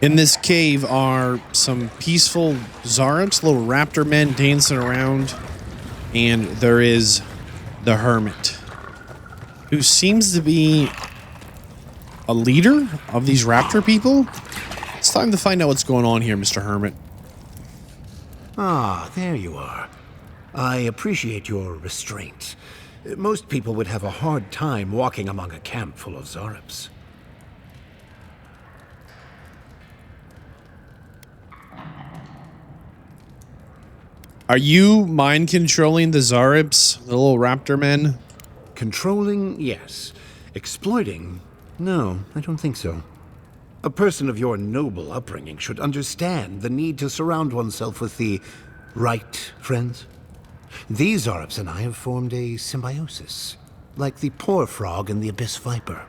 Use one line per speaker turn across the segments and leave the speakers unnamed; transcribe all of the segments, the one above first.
In this cave are some peaceful Zarats, little raptor men dancing around, and there is the hermit, who seems to be a leader of these raptor people. It's time to find out what's going on here, Mr. Hermit.
Ah, there you are. I appreciate your restraint. Most people would have a hard time walking among a camp full of Zarats.
Are you mind controlling the Zarats, the little raptor men?
Controlling, yes. Exploiting? No, I don't think so. A person of your noble upbringing should understand the need to surround oneself with the right friends. These Zarats and I have formed a symbiosis, like the poor frog and the abyss viper.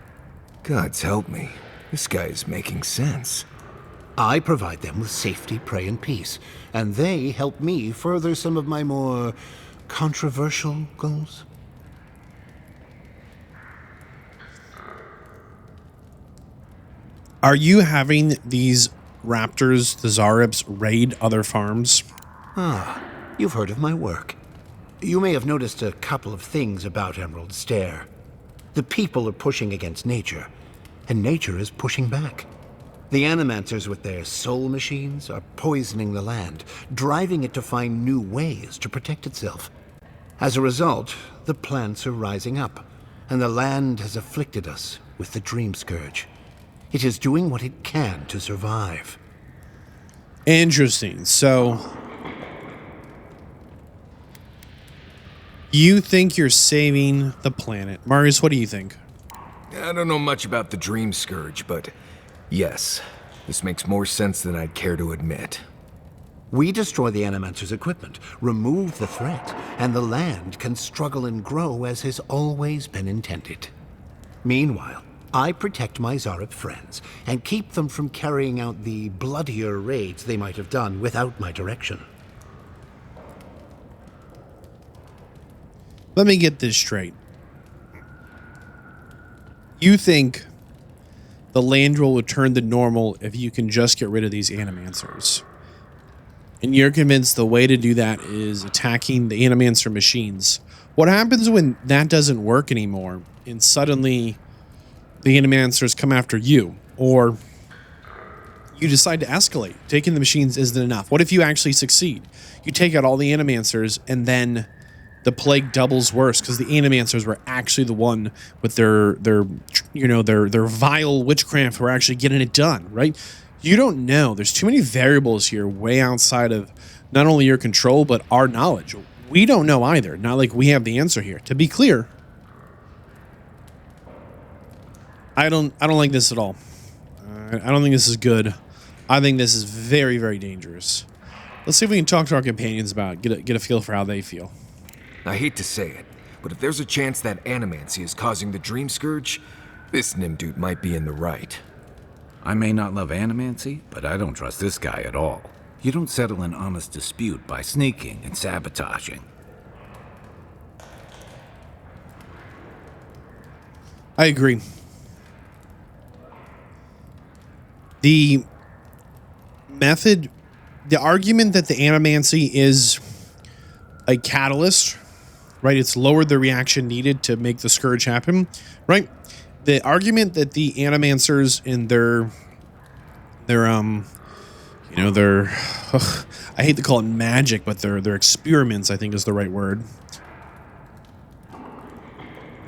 Gods help me. This guy is making sense.
I provide them with safety, prey, and peace, and they help me further some of my more controversial goals.
Are you having these raptors, the Zarats, raid other farms?
Ah, you've heard of my work. You may have noticed a couple of things about Emerald Stair. The people are pushing against nature, and nature is pushing back. The Animancers with their soul machines are poisoning the land, driving it to find new ways to protect itself. As a result, the plants are rising up, and the land has afflicted us with the Dream Scourge. It is doing what it can to survive.
Interesting. So, you think you're saving the planet. Marius, what do you think?
I don't know much about the Dream Scourge, but yes, this makes more sense than I'd care to admit.
We destroy the Animancer's equipment, remove the threat, and the land can struggle and grow as has always been intended. Meanwhile, I protect my Zarat friends and keep them from carrying out the bloodier raids they might have done without my direction.
Let me get this straight. You think the land will return to normal if you can just get rid of these Animancers. And you're convinced the way to do that is attacking the Animancer machines. What happens when that doesn't work anymore and suddenly the Animancers come after you? Or you decide to escalate. Taking the machines isn't enough. What if you actually succeed? You take out all the Animancers and then the plague doubles worse because the Animancers were actually the one with their vile witchcraft who are actually getting it done, right? You don't know. There's too many variables here way outside of not only your control, but our knowledge. We don't know either. Not like we have the answer here. To be clear, I don't like this at all. I don't think this is good. I think this is very, very dangerous. Let's see if we can talk to our companions about it, get a feel for how they feel.
I hate to say it, but if there's a chance that animancy is causing the Dream Scourge, this Nimdude might be in the right.
I may not love animancy, but I don't trust this guy at all. You don't settle an honest dispute by sneaking and sabotaging.
I agree. The argument that the animancy is a catalyst, right? It's lowered the reaction needed to make the scourge happen, right? The argument that the animancers in their I hate to call it magic, but their experiments, I think is the right word.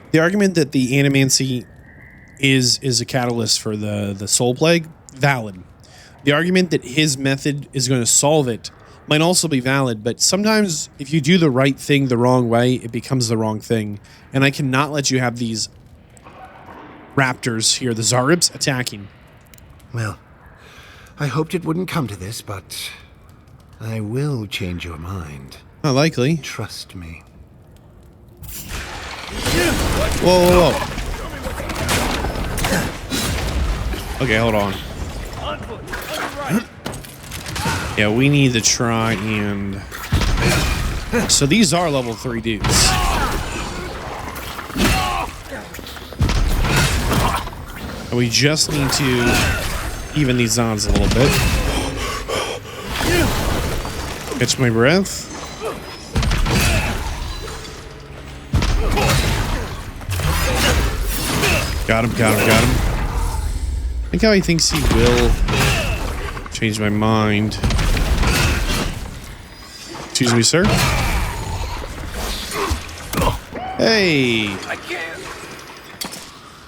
The argument that the animancy is a catalyst for the soul plague, valid. The argument that his method is going to solve it might also be valid, but sometimes if you do the right thing the wrong way, it becomes the wrong thing. And I cannot let you have these raptors here, the Zaribs, attacking.
Well, I hoped it wouldn't come to this, but I will change your mind.
Not likely.
Trust me.
Whoa. Okay, hold on. Yeah, we need to try and... So these are level 3 dudes. And we just need to even these odds a little bit. Catch my breath. Got him, got him, got him. I think how he thinks he will change my mind. Excuse me, sir. Hey.
I can't.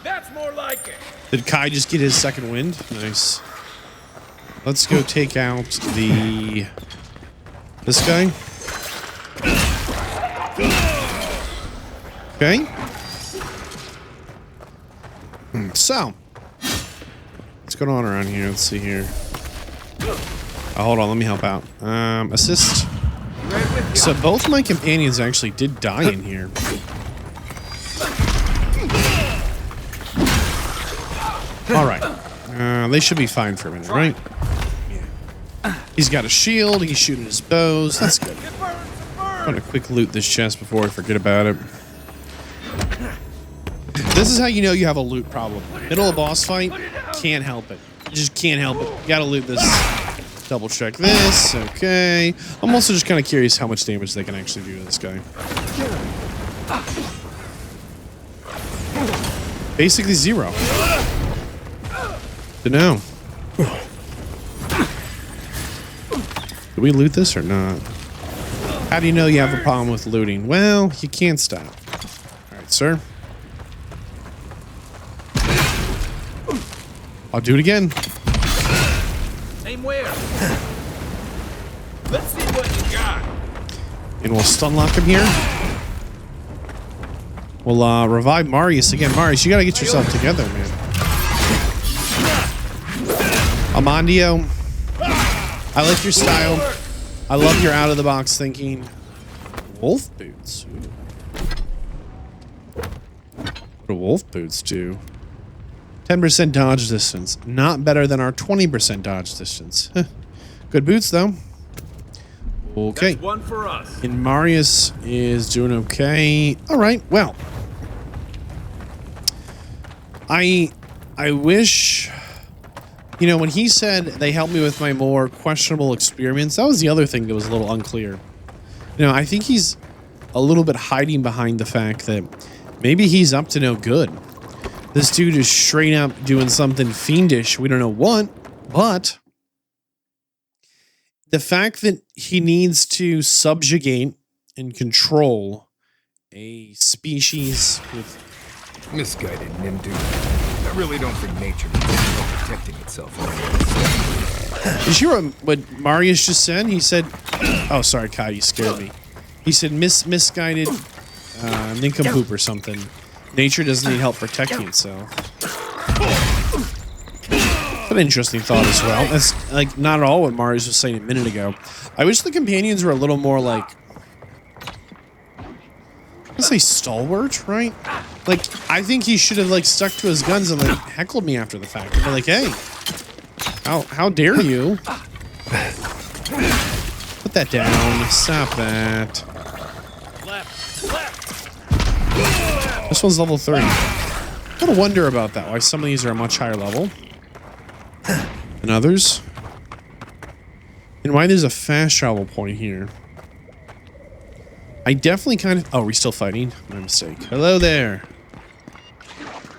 That's more like it.
Did Kai just get his second wind? Nice. Let's go take out this guy. Okay. So, what's going on around here? Let's see here. Oh, hold on, let me help out. Assist. So both my companions actually did die in here. All right. They should be fine for a minute, right? Yeah. He's got a shield. He's shooting his bows. That's good. I'm gonna quick loot this chest before I forget about it. This is how you know you have a loot problem. Middle of boss fight, can't help it. You just can't help it. You gotta loot this. Double check this. Okay. I'm also just kind of curious how much damage they can actually do to this guy. Basically 0. To know. Do we loot this or not? How do you know you have a problem with looting? Well, you can't stop. All right, sir. I'll do it again.
Same where. Let's see what you got.
And we'll stun lock him here. We'll revive Marius again. Marius, you gotta get yourself together, man. Amandio, I like your style. I love your out-of-the-box thinking. Wolf boots. Ooh. What do wolf boots do? 10% dodge distance. Not better than our 20% dodge distance. Good boots, though. Okay.
That's one for us.
And Marius is doing okay. All right. Well, I wish, you know, when he said they helped me with my more questionable experiments, that was the other thing that was a little unclear. You know, I think he's a little bit hiding behind the fact that maybe he's up to no good. This dude is straight up doing something fiendish. We don't know what, but the fact that he needs to subjugate and control a species with
Misguided Nimdu. I really don't think nature needs help protecting itself.
Did you hear what Marius just said? He said, oh, sorry, Kai, you scared me. He said misguided nincompoop or something. Nature doesn't need help protecting itself. An interesting thought as well. That's like not at all what Marius was saying a minute ago. I wish the companions were a little more like, let's say stalwart, right? Like, I think he should have like stuck to his guns and like heckled me after the fact. They're like, hey, how dare you? Put that down. Stop that. This one's level 3. I gotta wonder about that. Why some of these are a much higher level than others. And why there's a fast travel point here. I definitely kind of... Oh, are we still fighting? My mistake. Hello there.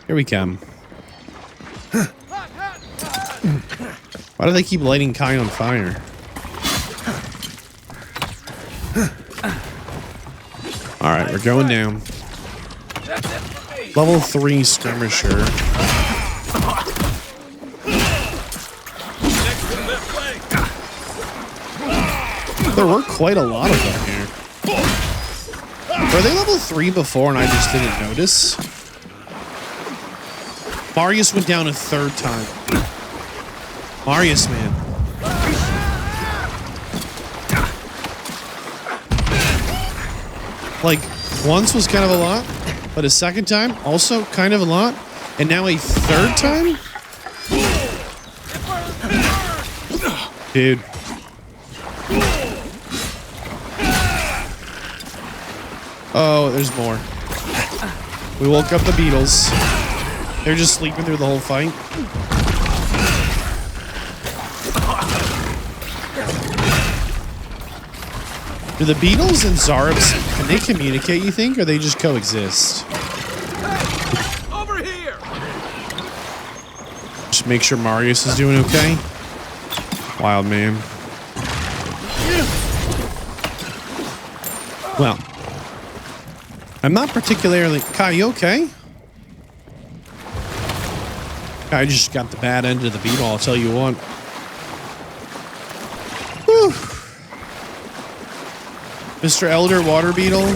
Here we come. Why do they keep lighting Kai on fire? Alright, we're going down. Level 3 skirmisher. There were quite a lot of them here. Were they level 3 before and I just didn't notice? Marius went down a 3rd time. Marius, man. Like, once was kind of a lot, but a 2nd time, also kind of a lot, and now a 3rd time? Dude. Oh, there's more. We woke up the beetles. They're just sleeping through the whole fight. Do the beetles and Zarops, can they communicate, you think, or they just coexist?
Hey, over here!
Just make sure Marius is doing okay. Wild man. Well, I'm not particularly... Kai, you okay? I just got the bad end of the beetle, I'll tell you what. Whew. Mr. Elder Water Beetle.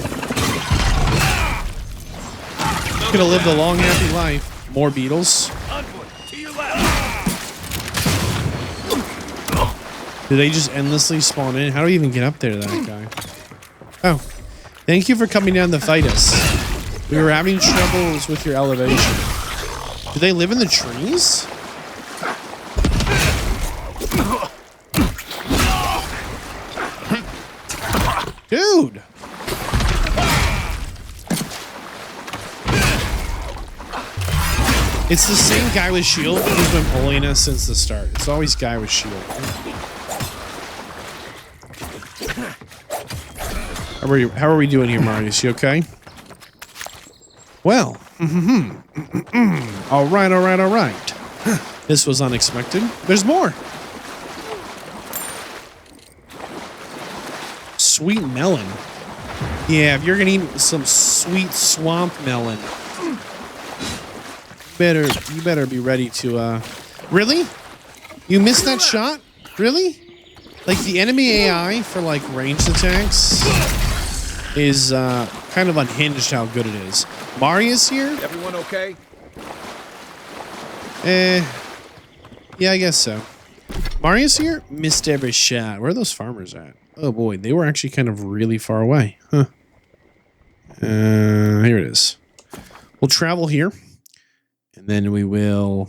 Could have lived a long, happy life. More beetles. Do they just endlessly spawn in? How do we even get up there to that guy? Oh. Thank you for coming down to fight us. We were having troubles with your elevation. Do they live in the trees? Dude! It's the same guy with shield who's been bullying us since the start. It's always guy with shield. How are we doing here, Marius? You okay? Well. All right. This was unexpected. There's more. Sweet melon. Yeah, if you're gonna eat some sweet swamp melon, you better be ready to really? You missed that shot? Really? Like the enemy AI for like ranged attacks is kind of unhinged how good it is. Marius here?
Everyone okay?
Yeah, I guess so. Marius here? Missed every shot. Where are those farmers at? Oh boy, they were actually kind of really far away. Huh. Here it is. We'll travel here. And then we will...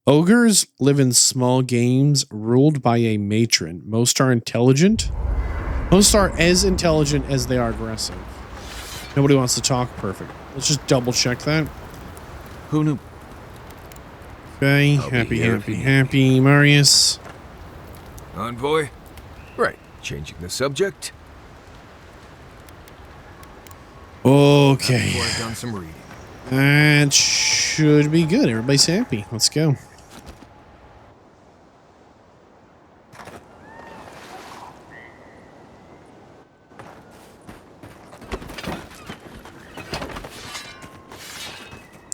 Ogres live in small games ruled by a matron. Most are intelligent. Most are as intelligent as they are aggressive. Nobody wants to talk. Perfect. Let's just double check that.
Who knew?
Okay. Happy. Marius.
Envoy? Right. Changing the subject.
Okay.
I've done some reading.
That should be good. Everybody's happy. Let's go.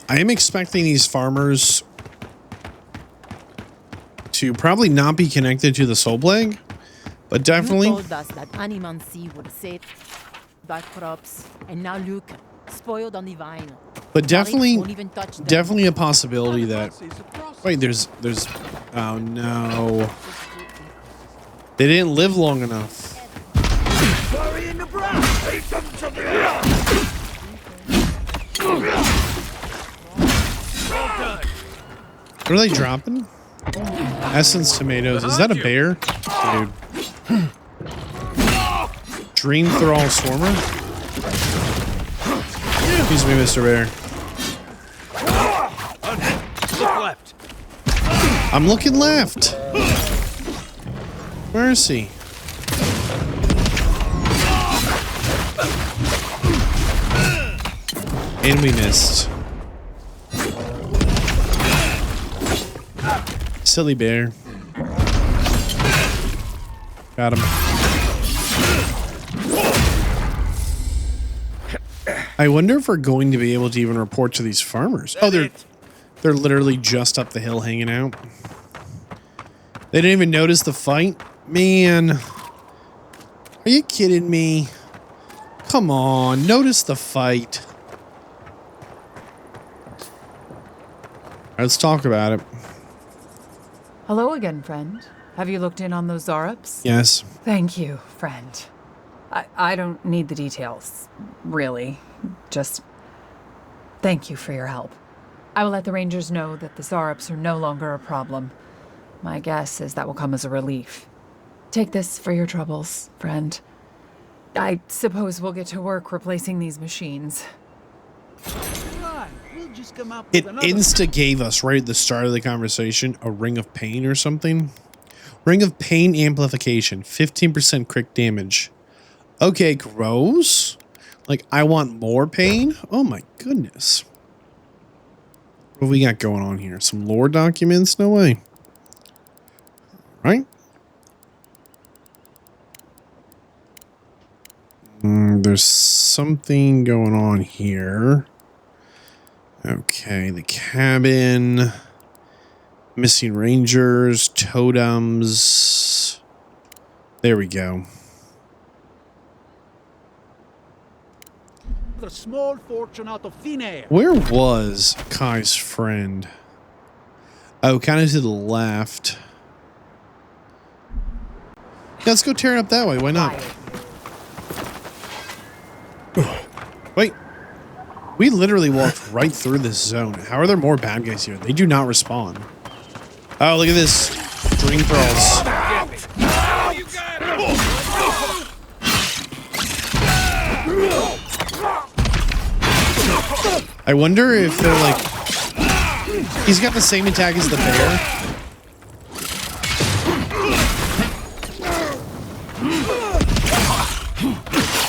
I am expecting these farmers to probably not be connected to the Soul Plague, but definitely.
You told us that animancy would save the crops, and now look, spoiled on the vine.
But definitely,
Won't even touch them.
definitely a possibility that. Wait, there's. Oh no! They didn't live long enough. What are they dropping? Essence tomatoes. Is that a bear? Dude. Dream Thrall Swarmer? Excuse me, Mr. Bear.
Look left.
I'm looking left. Mercy. And we missed. Silly bear. Got him. I wonder if we're going to be able to even report to these farmers. Oh, they're literally just up the hill hanging out. They didn't even notice the fight? Man. Are you kidding me? Come on, notice the fight. Let's talk about it.
Hello again, friend. Have you looked in on those Zarops?
Yes.
Thank you, friend. I don't need the details, really. Just thank you for your help. I will let the Rangers know that the Zarops are no longer a problem. My guess is that will come as a relief. Take this for your troubles, friend. I suppose we'll get to work replacing these machines.
It insta gave us right at the start of the conversation a ring of pain or something. Ring of pain amplification, 15% crit damage. Okay, gross. Like, I want more pain? Oh my goodness. What have we got going on here? Some lore documents? No way. Right? There's something going on here. Okay, the cabin. Missing rangers, totems. There we go.
The small fortune out of thin air.
Where was Kai's friend? Oh, kind of to the left. Yeah, let's go tear it up that way. Why not? Wait. We literally walked right through this zone. How are there more bad guys here? They do not respawn. Oh, look at this. Dream pearls. I wonder if they're like... He's got the same attack as the bear.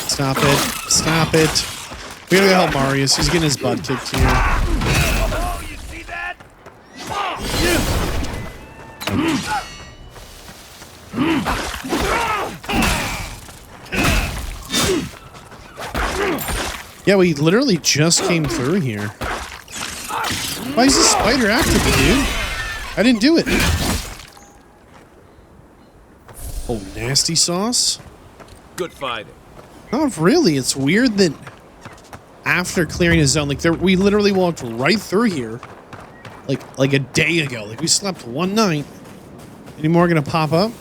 Stop it. Stop it. We gotta go help Marius. He's getting his butt kicked here.
Oh, you see that?
Yeah, we literally just came through here. Why is this spider after me, dude? I didn't do it. Oh, nasty sauce?
Good fighting.
Not really. It's weird that after clearing his zone, like we literally walked right through here, like a day ago. Like we slept one night. Any more gonna pop up?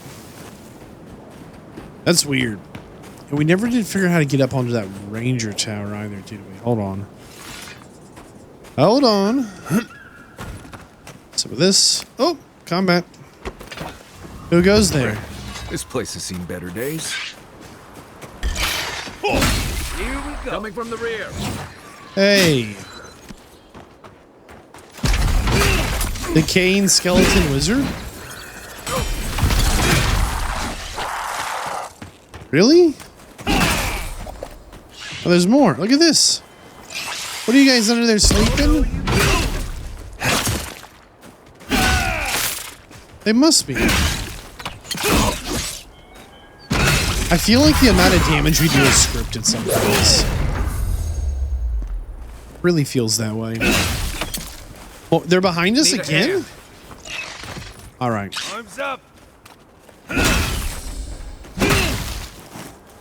That's weird. And we never did figure out how to get up onto that ranger tower either, did we? Hold on. Hold on. Some of this. Oh, combat. Who goes there?
This place has seen better days.
Here we go.
Coming from the rear.
Hey. The Kane Skeleton Wizard? Really? Oh, there's more. Look at this. What are you guys under there sleeping? They must be. I feel like the amount of damage we do is scripted sometimes. Really feels that way. Oh, they're behind us again? All right.
Arms up.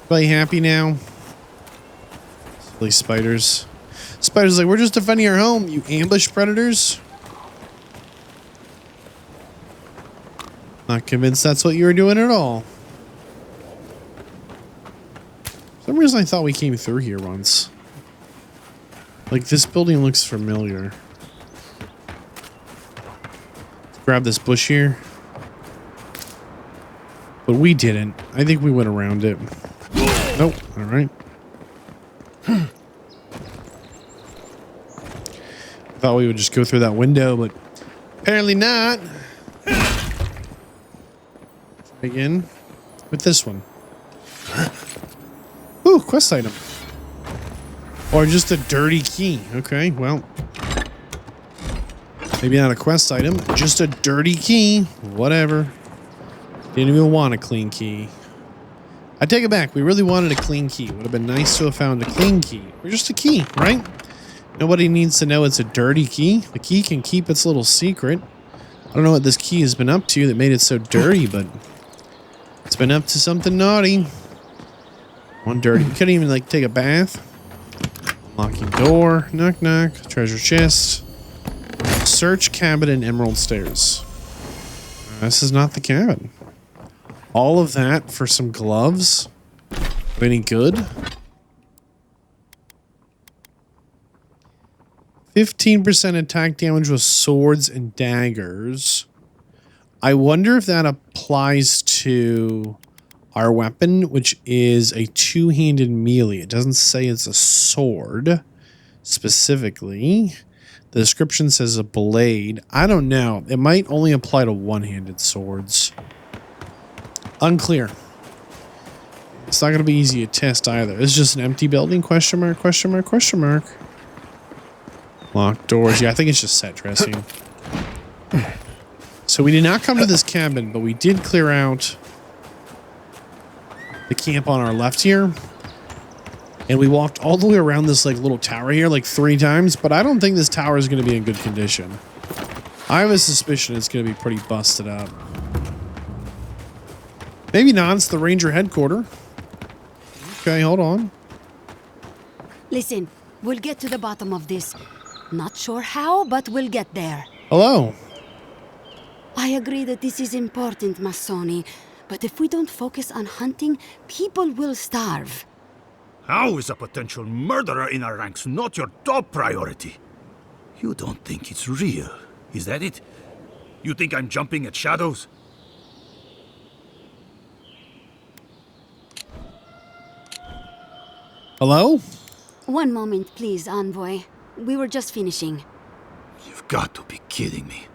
Everybody happy now? Silly spiders. Spiders like, we're just defending our home, you ambush predators. Not convinced that's what you were doing at all. For some reason I thought we came through here once. Like, this building looks familiar. Grab this bush here. But we didn't. I think we went around it. Nope. All right. Thought we would just go through that window, but apparently not. Again with this one. Ooh, quest item. Or just a dirty key. Okay, well. Maybe not a quest item, just a dirty key. Whatever. Didn't even want a clean key. I take it back. We really wanted a clean key. Would have been nice to have found a clean key. Or just a key, right? Nobody needs to know it's a dirty key. The key can keep its little secret. I don't know what this key has been up to that made it so dirty, but it's been up to something naughty. One dirty. You couldn't even like take a bath. Unlocking door. Knock knock. Treasure chest. Search cabin and emerald stairs. This is not the cabin. All of that for some gloves? Any good? 15% attack damage with swords and daggers. I wonder if that applies to our weapon, which is a two-handed melee. It doesn't say it's a sword specifically. The description says a blade. I don't know. It might only apply to one-handed swords. Unclear. It's not going to be easy to test either. It's just an empty building? Question mark, question mark, question mark. Locked doors. Yeah, I think it's just set dressing. So we did not come to this cabin, but we did clear out the camp on our left here. And we walked all the way around this like little tower here like 3 times, but I don't think this tower is going to be in good condition. I have a suspicion it's going to be pretty busted up. Maybe not. It's the Ranger headquarters. Okay, hold on.
Listen, we'll get to the bottom of this. Not sure how, but we'll get there.
Hello.
I agree that this is important, Massoni. But if we don't focus on hunting, people will starve.
How is a potential murderer in our ranks not your top priority? You don't think it's real, is that it? You think I'm jumping at shadows?
Hello?
One moment, please, Envoy. We were just finishing.
You've got to be kidding me.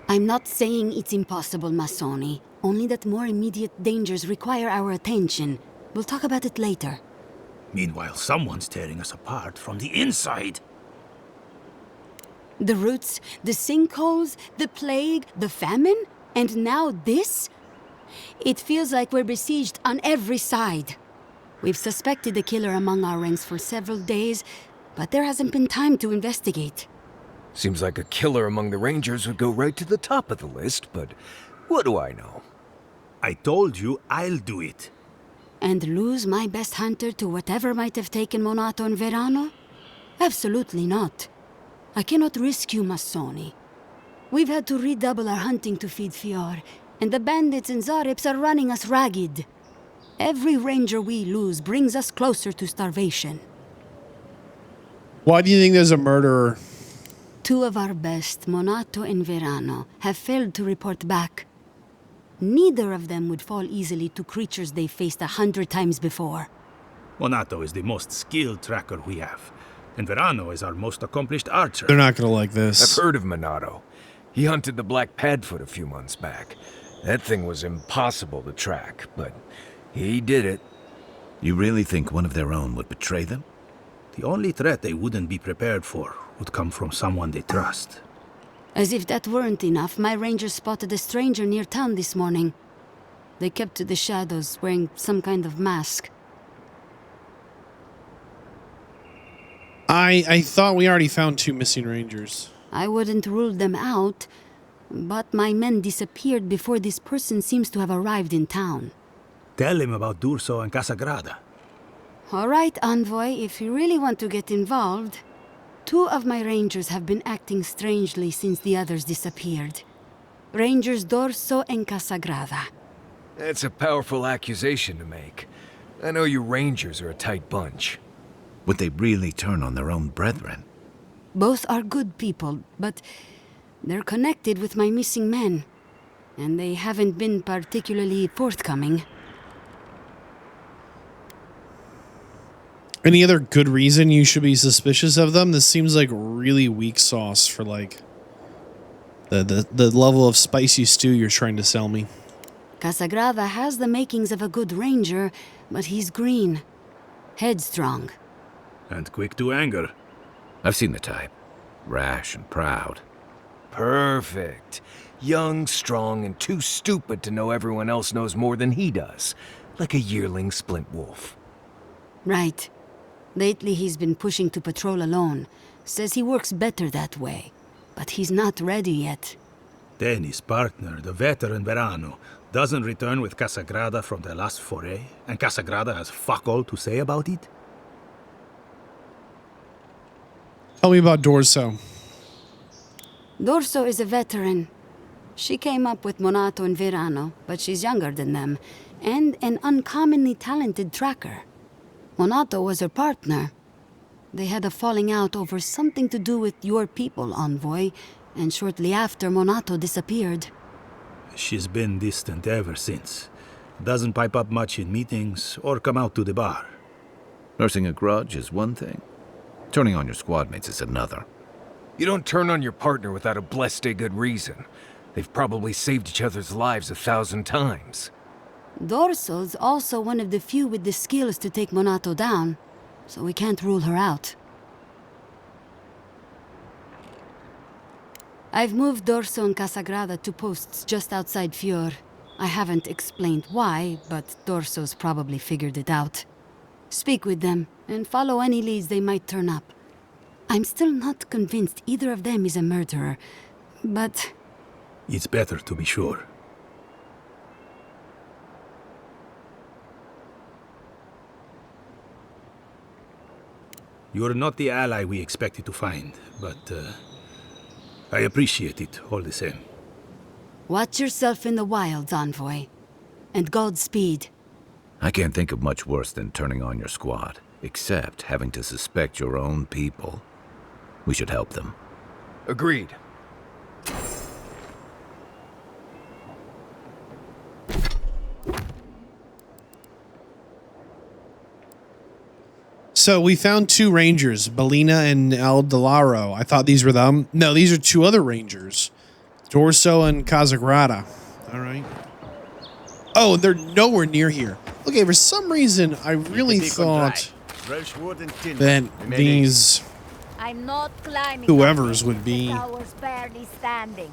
I'm not saying it's impossible, Massoni. Only that more immediate dangers require our attention. We'll talk about it later.
Meanwhile, someone's tearing us apart from the inside.
The roots, the sinkholes, the plague, the famine, and now this? It feels like we're besieged on every side. We've suspected the killer among our ranks for several days, but there hasn't been time to investigate.
Seems like a killer among the Rangers would go right to the top of the list, but what do I know?
I told you I'll do it.
And lose my best hunter to whatever might have taken Monato and Verano? Absolutely not. I cannot risk you, Massoni. We've had to redouble our hunting to feed Fior, and the bandits and Zarips are running us ragged. Every ranger we lose brings us closer to starvation.
Why do you think there's a murderer?
2 of our best, Monato and Verano, have failed to report back. Neither of them would fall easily to creatures they faced 100 times before.
Monato is the most skilled tracker we have, and Verano is our most accomplished archer.
They're not going to like this.
I've heard of Monato. He hunted the Black Padfoot a few months back. That thing was impossible to track, but he did it.
You really think one of their own would betray them?
The only threat they wouldn't be prepared for would come from someone they trust.
As if that weren't enough, my rangers spotted a stranger near town this morning. They kept to the shadows, wearing some kind of mask.
I thought we already found 2 missing rangers.
I wouldn't rule them out, but my men disappeared before this person seems to have arrived in town.
Tell him about D'Urso and Casagrada.
All right, Envoy, if you really want to get involved. 2 of my rangers have been acting strangely since the others disappeared. Rangers D'Urso and Casagrada.
That's a powerful accusation to make. I know you Rangers are a tight bunch.
Would they really turn on their own brethren?
Both are good people, but they're connected with my missing men. And they haven't been particularly forthcoming.
Any other good reason you should be suspicious of them? This seems like really weak sauce for like the level of spicy stew you're trying to sell me.
Casagrada has the makings of a good ranger, but he's green. Headstrong.
And quick to anger.
I've seen the type. Rash and proud.
Perfect. Young, strong, and too stupid to know everyone else knows more than he does. Like a yearling splint wolf.
Right. Lately he's been pushing to patrol alone. Says he works better that way. But he's not ready yet.
Then his partner, the veteran Verano, doesn't return with Casagrada from their last foray, and Casagrada has fuck all to say about it?
Tell me about D'Urso.
D'Urso is a veteran. She came up with Monato and Verano, but she's younger than them, and an uncommonly talented tracker. Monato was her partner. They had a falling out over something to do with your people, Envoy, and shortly after, Monato disappeared.
She's been distant ever since. Doesn't pipe up much in meetings or come out to the bar.
Nursing a grudge is one thing. Turning on your squad mates is another.
You don't turn on your partner without a blessed good reason. They've probably saved each other's lives 1,000 times.
Dorso's also one of the few with the skills to take Monato down, so we can't rule her out. I've moved Dorso and Casagrada to posts just outside Fior. I haven't explained why, but Dorso's probably figured it out. Speak with them, and follow any leads they might turn up. I'm still not convinced either of them is a murderer, but...
It's better to be sure. You're not the ally we expected to find, but I appreciate it all the same.
Watch yourself in the wilds, Envoy. And Godspeed.
I can't think of much worse than turning on your squad, except having to suspect your own people. We should help them.
Agreed.
So we found 2 rangers, Belina and El Delaro. I thought these were them. No, these are 2 other rangers, Dorso and Casagrada. All right. Oh, they're nowhere near here. Okay, for some reason, I really thought that these
I'm not climbing.
whoever's would be.
The tower's barely standing.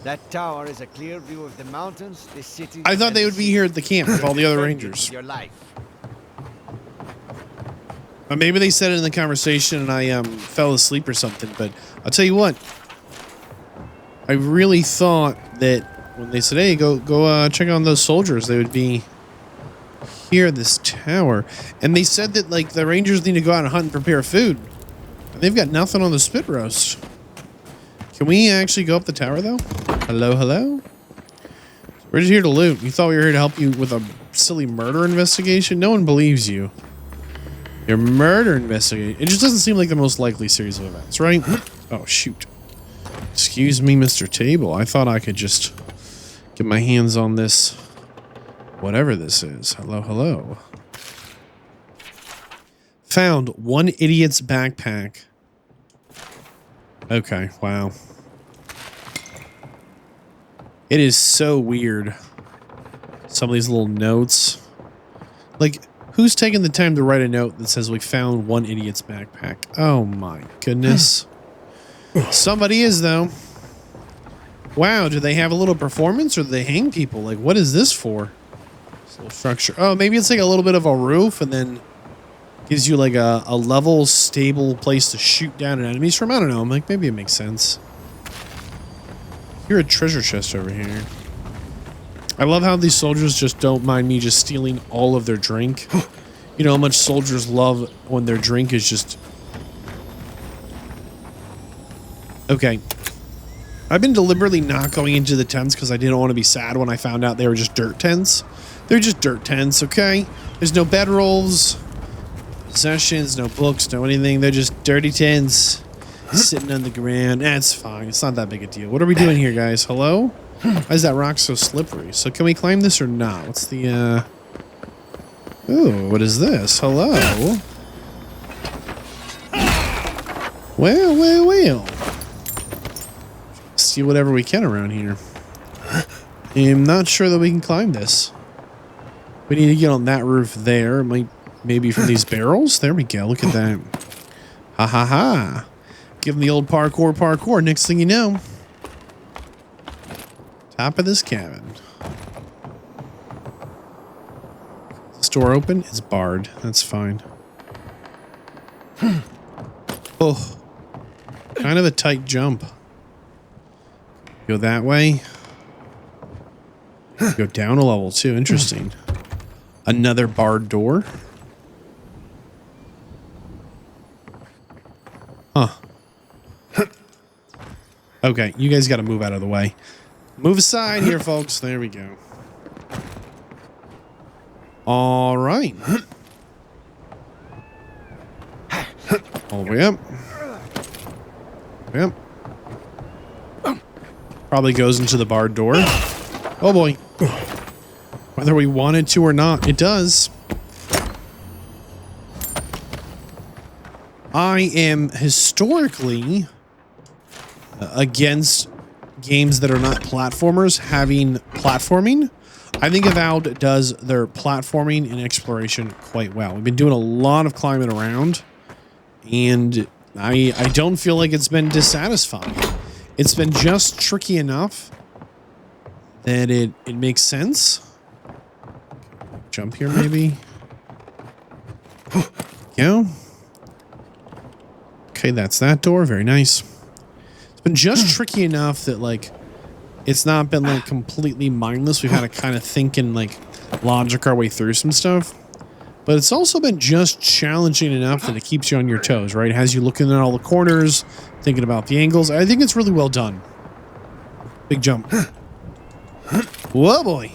That tower is a clear view of the mountains, the city.
I thought they would be here at the camp with all the other rangers.
Your life.
Maybe they said it in the conversation and I fell asleep or something, but I'll tell you what. I really thought that when they said, hey, go check on those soldiers, they would be here at this tower. And they said that, like, the rangers need to go out and hunt and prepare food. And they've got nothing on the spit roast. Can we actually go up the tower, though? Hello, hello? We're just here to loot. You thought we were here to help you with a silly murder investigation? No one believes you. Your murder investigation. It just doesn't seem like the most likely series of events, right? Oh, shoot. Excuse me, Mr. Table. I thought I could just get my hands on this. Whatever this is. Hello, hello. Found 1 idiot's backpack. Okay, wow. It is so weird. Some of these little notes. Like, who's taking the time to write a note that says we found 1 idiot's backpack? Oh my goodness. Somebody is, though. Wow, do they have a little performance or do they hang people? Like, what is this for? This little structure. Oh, maybe it's like a little bit of a roof and then gives you like a level, stable place to shoot down at enemies from. I don't know. I'm like, maybe it makes sense. You're a treasure chest over here. I love how these soldiers just don't mind me just stealing all of their drink. You know how much soldiers love when their drink is just... Okay. I've been deliberately not going into the tents because I didn't want to be sad when I found out they were just dirt tents. They're just dirt tents, okay? There's no bedrolls, possessions, no books, no anything. They're just dirty tents sitting on the ground. That's fine. It's not that big a deal. What are we doing here, guys? Hello? Why is that rock so slippery? So can we climb this or not? What's the, Ooh, what is this? Hello? Well. See whatever we can around here. I'm not sure that we can climb this. We need to get on that roof there. Maybe from these barrels? There we go. Look at that. Ha ha ha. Give them the old parkour. Next thing you know. Top of this cabin. Is this door open? It's barred. That's fine. Oh. Kind of a tight jump. Go that way. Go down a level too. Interesting. Another barred door. Huh. Okay, you guys got to move out of the way. Move aside here, folks. There we go. All right. All the way up. Yep. Probably goes into the barred door. Oh boy. Whether we wanted to or not, it does. I am historically against games that are not platformers having platforming. I think Avowed does their platforming and exploration quite well. We've been doing a lot of climbing around, and I don't feel like it's been dissatisfying. It's been just tricky enough that it makes sense. Jump here, maybe. Go. Okay, that's that door. Very nice. It's been just tricky enough that, like, it's not been, like, completely mindless. We've had to kind of think and, like, logic our way through some stuff. But it's also been just challenging enough that it keeps you on your toes, right? It has you looking at all the corners, thinking about the angles. I think it's really well done. Big jump. Whoa, boy.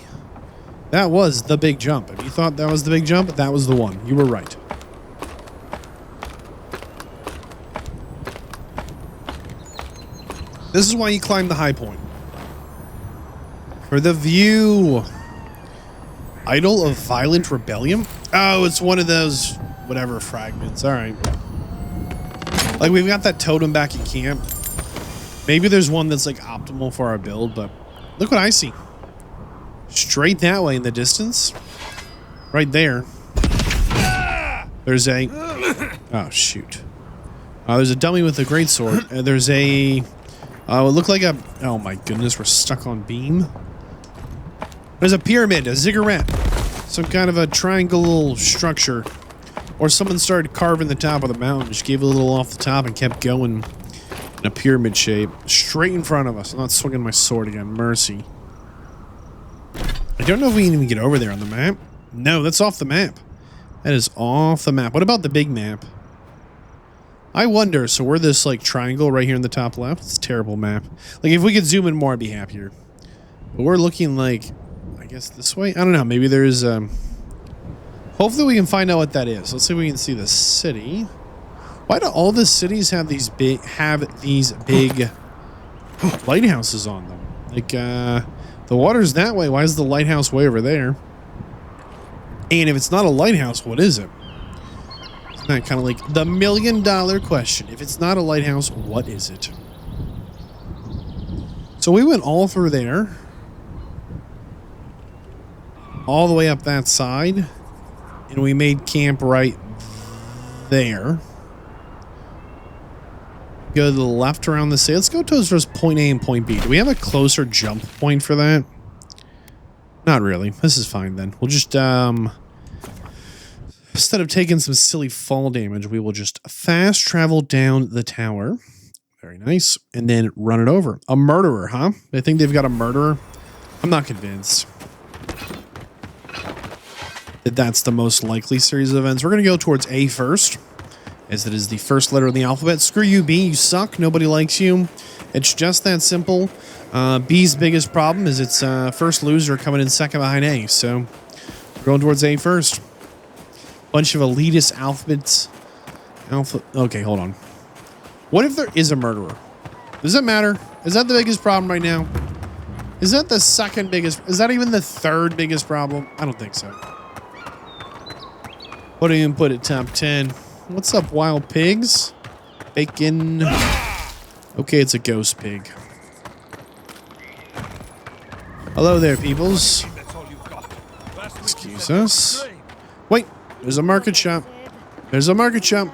That was the big jump. If you thought that was the big jump, that was the one. You were right. This is why you climb the high point. For the view. Idol of Violent Rebellion? Oh, it's one of those whatever fragments. All right. Like, we've got that totem back at camp. Maybe there's one that's, like, optimal for our build, but look what I see. Straight that way in the distance. Right there. There's a... Oh, shoot. There's a dummy with a greatsword. There's a... it looked like a... Oh, my goodness. We're stuck on beam. There's a pyramid, a ziggurat. Some kind of a triangle structure. Or someone started carving the top of the mountain. Just gave it a little off the top and kept going in a pyramid shape. Straight in front of us. I'm not swinging my sword again. Mercy. I don't know if we can even get over there on the map. No, that's off the map. That is off the map. What about the big map? I wonder. So we're this, like, triangle right here in the top left. It's a terrible map. Like, if we could zoom in more, I'd be happier. But we're looking like... I guess this way? I don't know. Maybe there's... Hopefully we can find out what that is. Let's see if we can see the city. Why do all the cities have these big lighthouses on them? Like, the water's that way. Why is the lighthouse way over there? And if it's not a lighthouse, what is it? Isn't that kind of like the $1 million question? If it's not a lighthouse, what is it? So we went all through there. All the way up that side. And we made camp right there. Go to the left around the city. Let's go towards point A and point B. Do we have a closer jump point for that? Not really. This is fine then. We'll just, instead of taking some silly fall damage, we will just fast travel down the tower. Very nice. And then run it over. A murderer, huh? They think they've got a murderer? I'm not convinced that that's the most likely series of events. We're going to go towards A first, as it is the first letter in the alphabet. Screw you, B. You suck. Nobody likes you. It's just that simple. B's biggest problem is its first loser coming in second behind A. So we're going towards A first. Bunch of elitist alphabets. Okay, hold on. What if there is a murderer? Does that matter? Is that the biggest problem right now? Is that the second biggest? Is that even the third biggest problem? I don't think so. What do you even put at top 10? What's up, wild pigs? Bacon. Okay, it's a ghost pig. Hello there, peoples. Excuse us. Wait, there's a market shop. There's a market shop.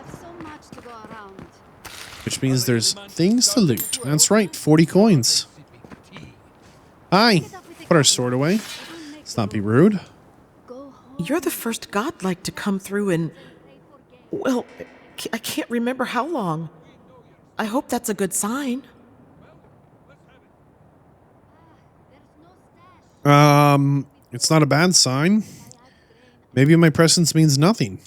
Which means there's things to loot. That's right, 40 coins. Hi. Put our sword away. Let's not be rude.
You're the first godlike to come through in... Well, I can't remember how long. I hope that's a good sign.
It's not a bad sign. Maybe my presence means nothing.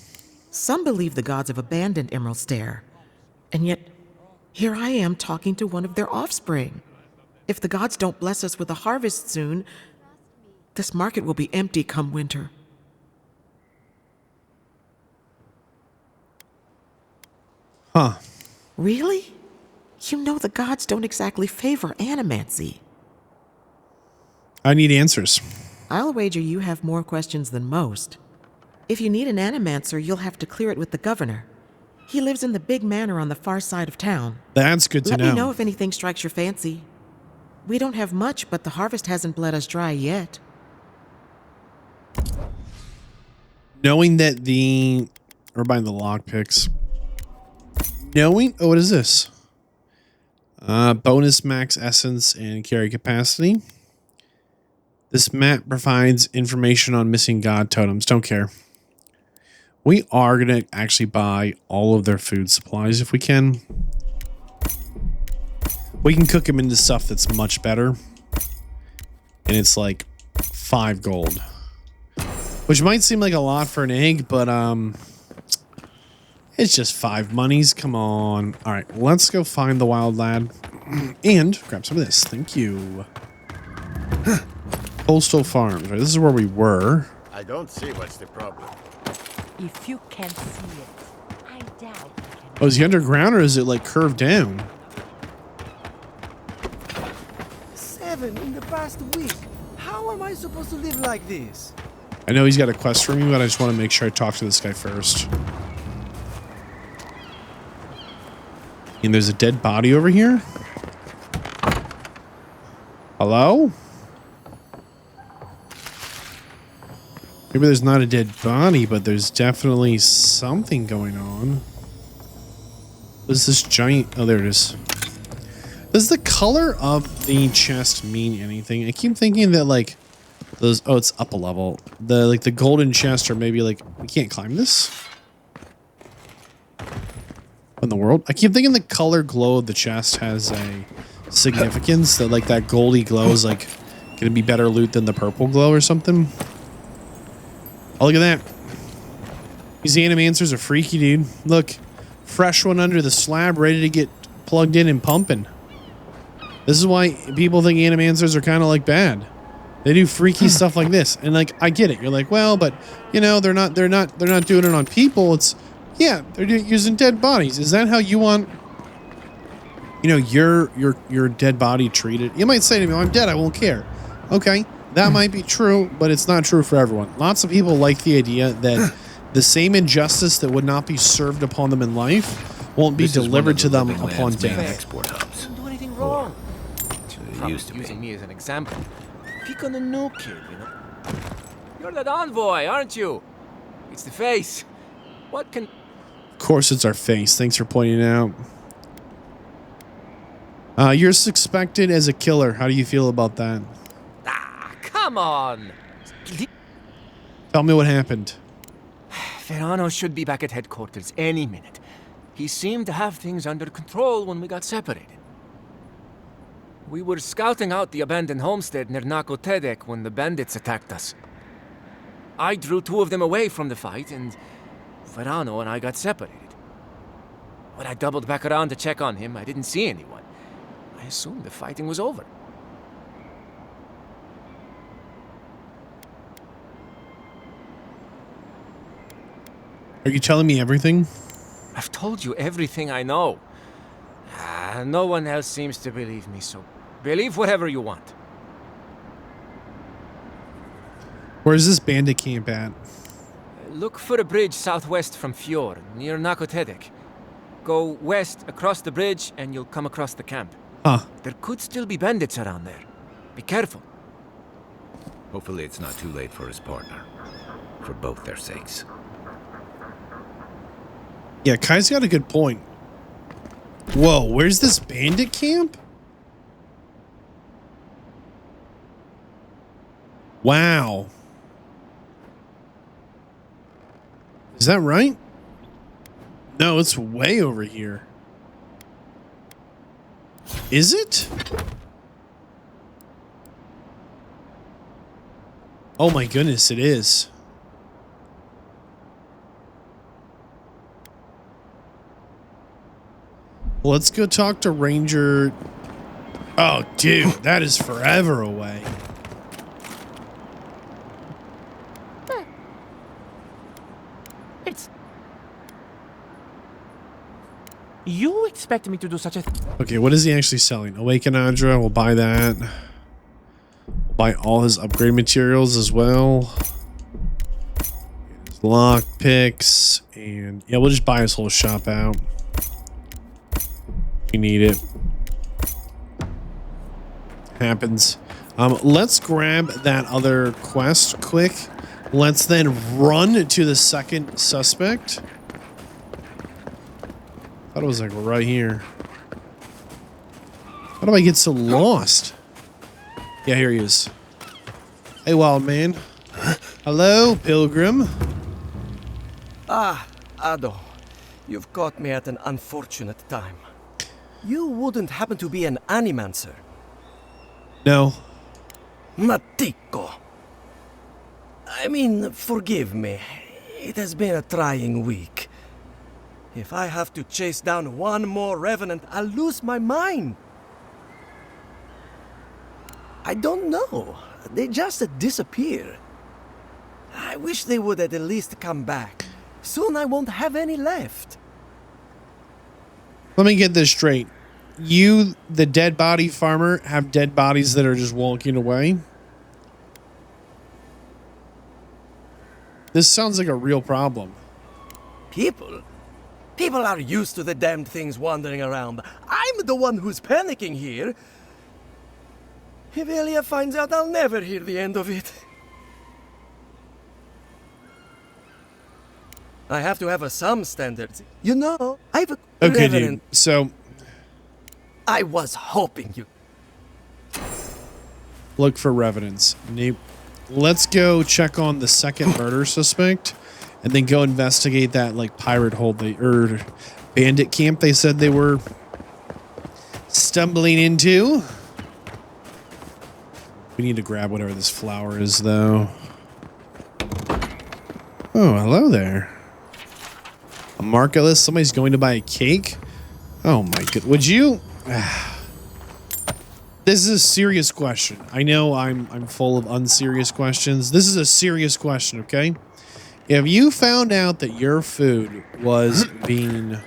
Some believe the gods have abandoned Emerald Stair. And yet, here I am talking to one of their offspring. If the gods don't bless us with a harvest soon, this market will be empty come winter.
Huh.
Really? You know the gods don't exactly favor animancy.
I need answers.
I'll wager you have more questions than most. If you need an animancer, you'll have to clear it with the governor. He lives in the big manor on the far side of town.
That's good to know.
Let me know if anything strikes your fancy. We don't have much, but the harvest hasn't bled us dry yet.
Knowing that or buying the lockpicks. Knowing, oh, what is this? Bonus max essence and carry capacity. This map provides information on missing god totems. Don't care. We are going to actually buy all of their food supplies if we can. We can cook them into stuff that's much better. And it's like 5 gold. Which might seem like a lot for an egg, but it's just 5 monies. Come on. All right, let's go find the wild lad and grab some of this. Thank you. Coastal Farms. Right, this is where we were.
I don't see what's the problem.
If you can't see it, I doubt you can.
Oh, is he underground or is it like curved down?
7 in the past week. How am I supposed to live like this?
I know he's got a quest for me, but I just want to make sure I talk to this guy first. And there's a dead body over here. Hello? Maybe there's not a dead body, but there's definitely something going on. What is this giant? Oh, there it is. Does the color of the chest mean anything? I keep thinking that like those. Oh, it's up a level. The golden chest, or maybe like we can't climb this. What in the world? I keep thinking the color glow of the chest has a significance, that like that goldy glow is like gonna be better loot than the purple glow or something. Oh, look at that. These animancers are freaky, dude. Look, fresh one under the slab, ready to get plugged in and pumping. This is why people think animancers are kind of like bad. They do freaky stuff like this, and like I get it. You're like, well, but you know, they're not doing it on people. It's yeah, they're using dead bodies. Is that how you want, you know, your dead body treated? You might say to me, "I'm dead. I won't care." Okay. That might be true, but it's not true for everyone. Lots of people like the idea that the same injustice that would not be served upon them in life won't be delivered to them upon death.
Export hubs.
Didn't do anything wrong.
Used to be.
Using me as an example. Pick on the new kid, you know. You're that envoy, aren't you? It's the face. What can...
Of course it's our face. Thanks for pointing it out. You're suspected as a killer. How do you feel about that?
Come on!
Tell me what happened.
Verano should be back at headquarters any minute. He seemed to have things under control when we got separated. We were scouting out the abandoned homestead near Nakotedek when the bandits attacked us. I drew 2 of them away from the fight, and Verano and I got separated. When I doubled back around to check on him, I didn't see anyone. I assumed the fighting was over.
Are you telling me everything?
I've told you everything I know. No one else seems to believe me, so believe whatever you want.
Where's this bandit camp at?
Look for a bridge southwest from Fjord, near Nakotedek. Go west across the bridge and you'll come across the camp.
Huh.
There could still be bandits around there. Be careful.
Hopefully it's not too late for his partner. For both their sakes.
Yeah, Kai's got a good point. Whoa, where's this bandit camp? Wow. Is that right? No, it's way over here. Is it? Oh my goodness, it is. Let's go talk to Ranger. Oh, dude, that is forever away.
It's... You expect me to do such a
Okay, what is he actually selling? Awaken Adra, we'll buy that. We'll buy all his upgrade materials as well. His lock picks, and yeah, we'll just buy his whole shop out. We need it. Happens. Let's grab that other quest quick. Let's then run to the second suspect. Thought it was like right here. How do I get so lost? Yeah, here he is. Hey, wild man. Hello, pilgrim.
Ah, Ado. You've caught me at an unfortunate time. You wouldn't happen to be an animancer?
No.
Matiko. I mean, forgive me. It has been a trying week. If I have to chase down one more revenant, I'll lose my mind. I don't know. They just disappear. I wish they would at least come back. Soon I won't have any left.
Let me get this straight. You, the dead body farmer, have dead bodies that are just walking away? This sounds like a real problem.
People? People are used to the damned things wandering around. I'm the one who's panicking here. If Elia finds out, I'll never hear the end of it. I have to have some standards. You know, I've a
Okay,
revenant.
dude. So,
I was hoping you...
look for revenants. Nope. Let's go check on the second murder suspect, and then go investigate that like pirate hold or bandit camp they said they were stumbling into. We need to grab whatever this flower is, though. Oh, hello there. A market list. Somebody's going to buy a cake. Oh my god. Would you? This is a serious question. I know I'm full of unserious questions. This is a serious question, okay? If you found out that your food was being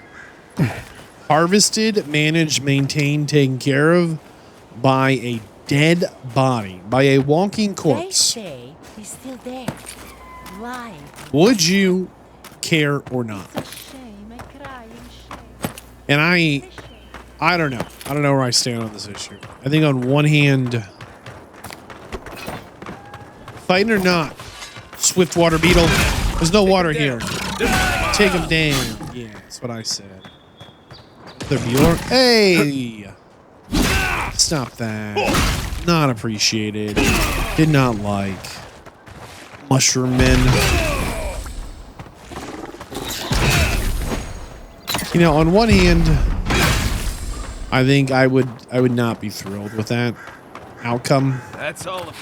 harvested, managed, maintained, taken care of by a dead body, by a walking corpse,
They say he's still there. Live.
would you care or not?
It's a shame. I cry in shame.
And I don't know. I don't know where I stand on this issue. I think on one hand, fighting or not, Swiftwater Beetle, there's no water here. Take him down. Yeah, that's what I said. The Beetle. Hey! Stop that. Not appreciated. Did not like. Mushroom men. You know, on one hand, I think I would not be thrilled with that outcome.
That's all.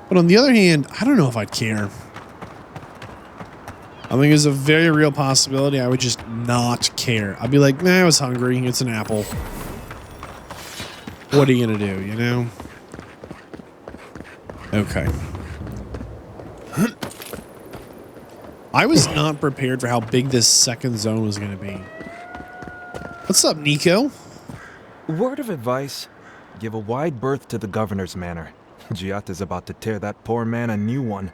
But on the other hand, I don't know if I'd care. I think there's a very real possibility I would just not care. I'd be like, nah, I was hungry. It's an apple. What are you gonna do, you know? Okay. I was not prepared for how big this second zone was gonna be. What's up, Nico?
Word of advice, give a wide berth to the governor's manor. Giada's about to tear that poor man a new one.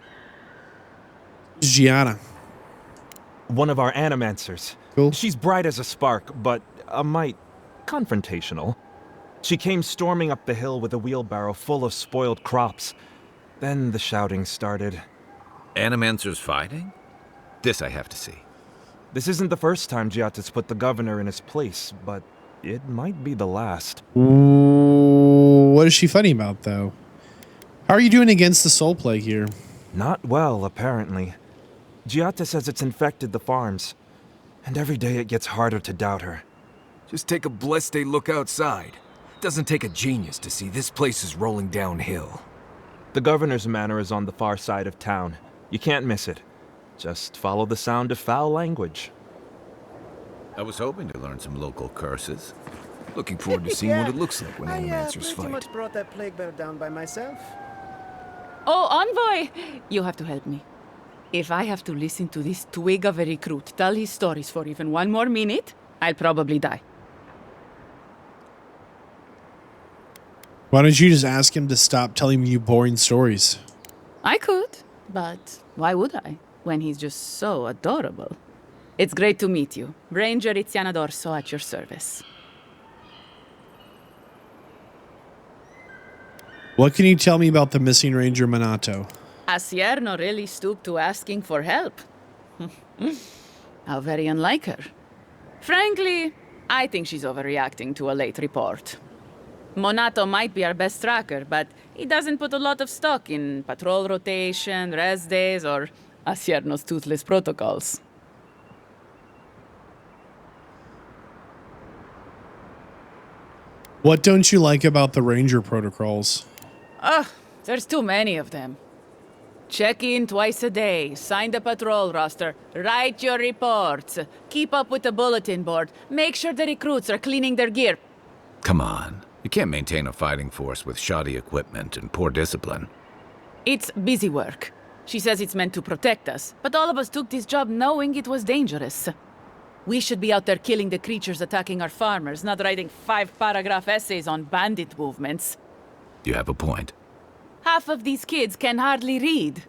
Giada.
One of our animancers.
Cool.
She's bright as a spark, but a mite confrontational. She came storming up the hill with a wheelbarrow full of spoiled crops. Then the shouting started.
Animancers fighting? This I have to see.
This isn't the first time Giada's put the governor in his place, but it might be the last.
Ooh, what is she fighting about, though? How are you doing against the soul plague here?
Not well, apparently. Giada says it's infected the farms, and every day it gets harder to doubt her.
Just take a blessed day look outside. Doesn't take a genius to see this place is rolling downhill.
The governor's manor is on the far side of town. You can't miss it. Just follow the sound of foul language.
I was hoping to learn some local curses.
Looking forward to seeing what it looks like when
I
animancers
pretty
fight.
much brought that plague bear down by myself.
Oh, envoy! You have to help me. If I have to listen to this twig of a recruit tell his stories for even one more minute, I'll probably die.
Why don't you just ask him to stop telling you boring stories?
I could, but why would I, when he's just so adorable? It's great to meet you. Ranger Iziana Dorso at your service.
What can you tell me about the missing Ranger Minato?
Asierno really stooped to asking for help. How very unlike her. Frankly, I think she's overreacting to a late report. Monato might be our best tracker, but he doesn't put a lot of stock in patrol rotation, rest days, or Asierno's toothless protocols.
What don't you like about the Ranger protocols?
Ugh, there's too many of them. Check in twice a day, sign the patrol roster, write your reports, keep up with the bulletin board, make sure the recruits are cleaning their gear.
Come on. You can't maintain a fighting force with shoddy equipment and poor discipline.
It's busy work. She says it's meant to protect us, but all of us took this job knowing it was dangerous. We should be out there killing the creatures attacking our farmers, not writing 5-paragraph essays on bandit movements.
You have a point.
Half of these kids can hardly read.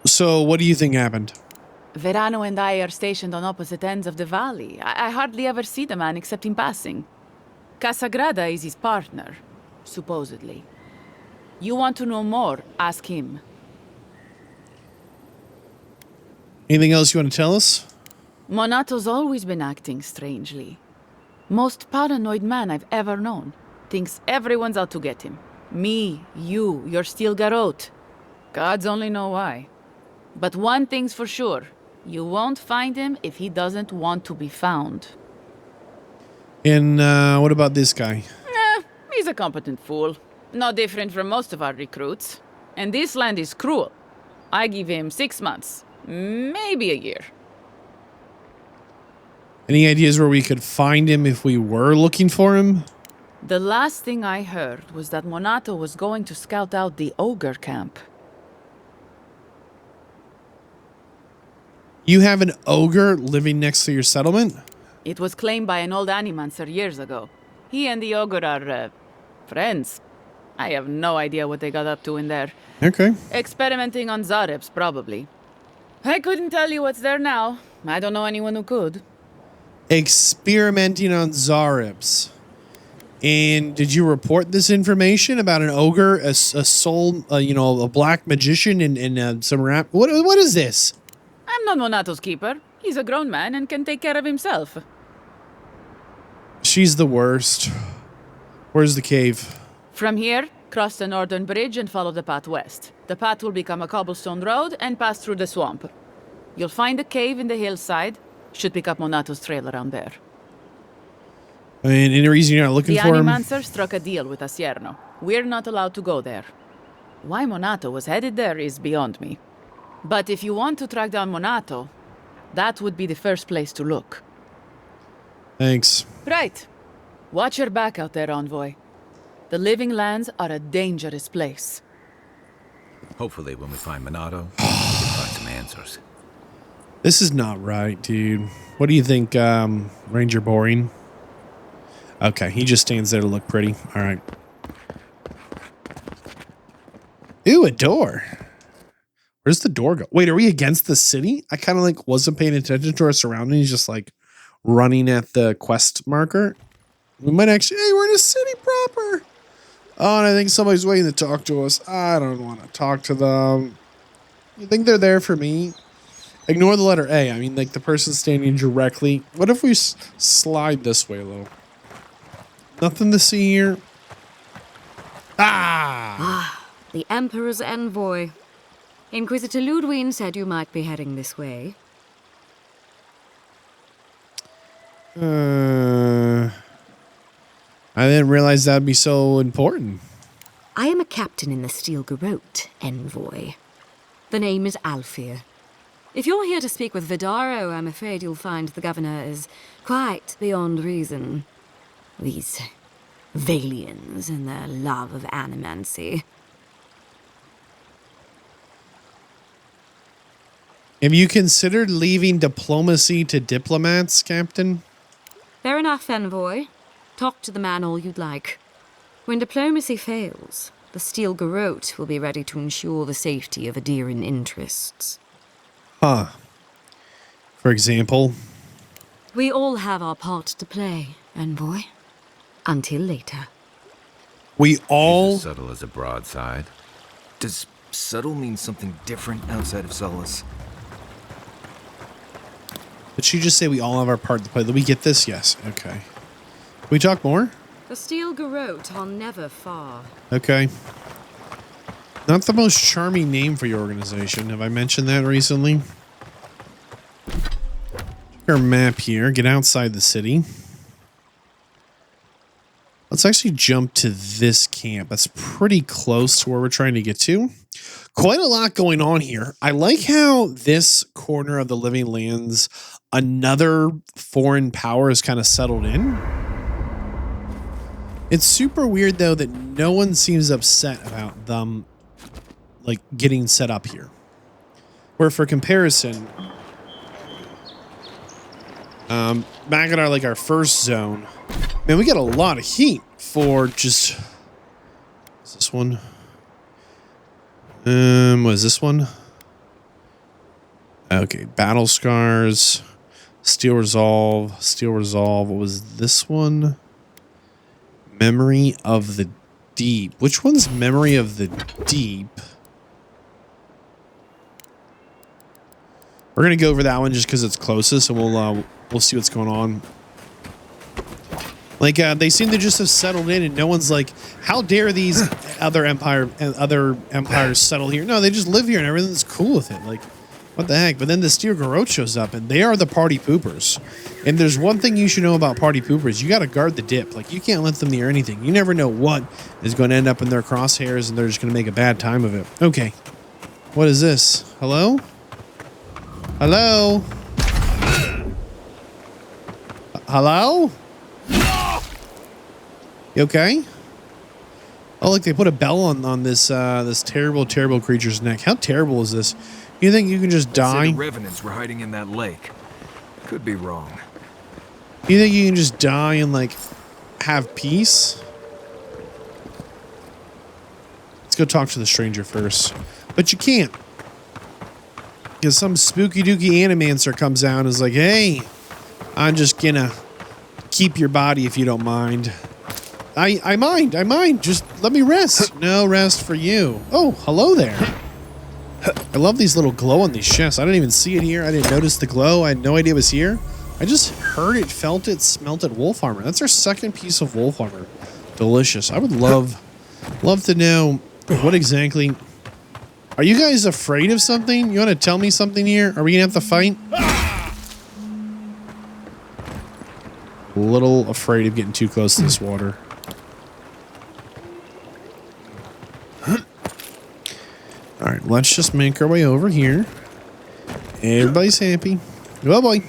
So, what do you think happened?
Verano and I are stationed on opposite ends of the valley. I hardly ever see the man except in passing. Casagrada is his partner, supposedly. You want to know more, ask him.
Anything else you want to tell us?
Monato's always been acting strangely. Most paranoid man I've ever known. Thinks everyone's out to get him. Me, you, your steel garrote. Gods only know why. But one thing's for sure. You won't find him if he doesn't want to be found.
And what about this guy?
He's a competent fool. No different from most of our recruits. And this land is cruel. I give him 6 months. Maybe a year.
Any ideas where we could find him if we were looking for him?
The last thing I heard was that Monato was going to scout out the ogre camp.
You have an ogre living next to your settlement?
It was claimed by an old animancer years ago. He and the ogre are, friends. I have no idea what they got up to in there.
Okay.
Experimenting on Zarebs, probably. I couldn't tell you what's there now. I don't know anyone who could.
Experimenting on Zarebs. And did you report this information about an ogre, a soul, a black magician, and some rap? What is this?
I'm not Monato's keeper. He's a grown man and can take care of himself.
She's the worst. Where's the cave?
From here, cross the northern bridge and follow the path west. The path will become a cobblestone road and pass through the swamp. You'll find a cave in the hillside. Should pick up Monato's trail around there.
And any reason you're not looking for him?
The Animancer struck a deal with Asierno. We're not allowed to go there. Why Monato was headed there is beyond me. But if you want to track down Monato, that would be the first place to look.
Thanks.
Right. Watch your back out there, Envoy. The Living Lands are a dangerous place.
Hopefully when we find Monato, we can find some answers.
This is not right, dude. What do you think, Ranger Boring? Okay, he just stands there to look pretty. All right. Ooh, a door. Where's the door go? Wait, are we against the city? I kind of wasn't paying attention to our surroundings, just running at the quest marker. We might actually, hey, we're in a city proper. Oh, and I think somebody's waiting to talk to us. I don't want to talk to them. You think they're there for me? Ignore the letter A. I mean, the person standing directly. What if we slide this way, though? Nothing to see here. Ah!
The Emperor's envoy. Inquisitor Ludwig said you might be heading this way.
I didn't realize that'd be so important.
I am a captain in the Steel Garrote, envoy. The name is Alfir. If you're here to speak with Vidaro, I'm afraid you'll find the governor is quite beyond reason. These Valians and their love of animancy.
Have you considered leaving diplomacy to diplomats, Captain?
Fair enough, envoy. Talk to the man all you'd like. When diplomacy fails, the Steel Garrote will be ready to ensure the safety of Adiran interests.
Huh. For example?
We all have our part to play, envoy. Until later.
We all...
She's as subtle as a broadside.
Does subtle mean something different outside of Solace?
Did she just say we all have our part to play? Did we get this? Yes. Okay. Can we talk more?
The steel garrote are never far.
Okay. Not the most charming name for your organization. Have I mentioned that recently? Check our map here. Get outside the city. Let's actually jump to this camp. That's pretty close to where we're trying to get to. Quite a lot going on here. I like how this corner of the Living Lands, another foreign power is kind of settled in. It's super weird, though, that no one seems upset about them, like, getting set up here. Where, for comparison, back at our first zone, man, we got a lot of heat for just... Is this one? What is this one? Okay, Battle Scars, Steel Resolve. What was this one? Memory of the Deep. Which one's Memory of the Deep? We're gonna go over that one just because it's closest, and we'll see what's going on. Like they seem to just have settled in, and no one's like, "How dare these other empires settle here?" No, they just live here, and everything's cool with it. Like, what the heck? But then the Steel Garrote shows up, and they are the party poopers. And there's one thing you should know about party poopers: you got to guard the dip. Like, you can't let them near anything. You never know what is going to end up in their crosshairs, and they're just going to make a bad time of it. Okay, what is this? Hello? Hello? Hello? You okay? Oh, look, they put a bell on this this terrible creature's neck. How terrible is this? You think you can just die?
The revenants were hiding in that lake. Could be wrong.
You think you can just die and, like, have peace? Let's go talk to the stranger first. But you can't. Because some spooky dooky animancer comes out and is like, "Hey, I'm just gonna keep your body if you don't mind." I mind. Just let me rest. No rest for you. Oh, hello there. I love these little glow on these chests. I didn't even see it here. I didn't notice the glow. I had no idea it was here. I just heard it, felt it, smelt it. Wolf armor. That's our second piece of wolf armor. Delicious. I would love to know what exactly... Are you guys afraid of something? You want to tell me something here? Are we going to have to fight? A little afraid of getting too close to this water. Alright, let's just make our way over here. Everybody's happy. Oh boy.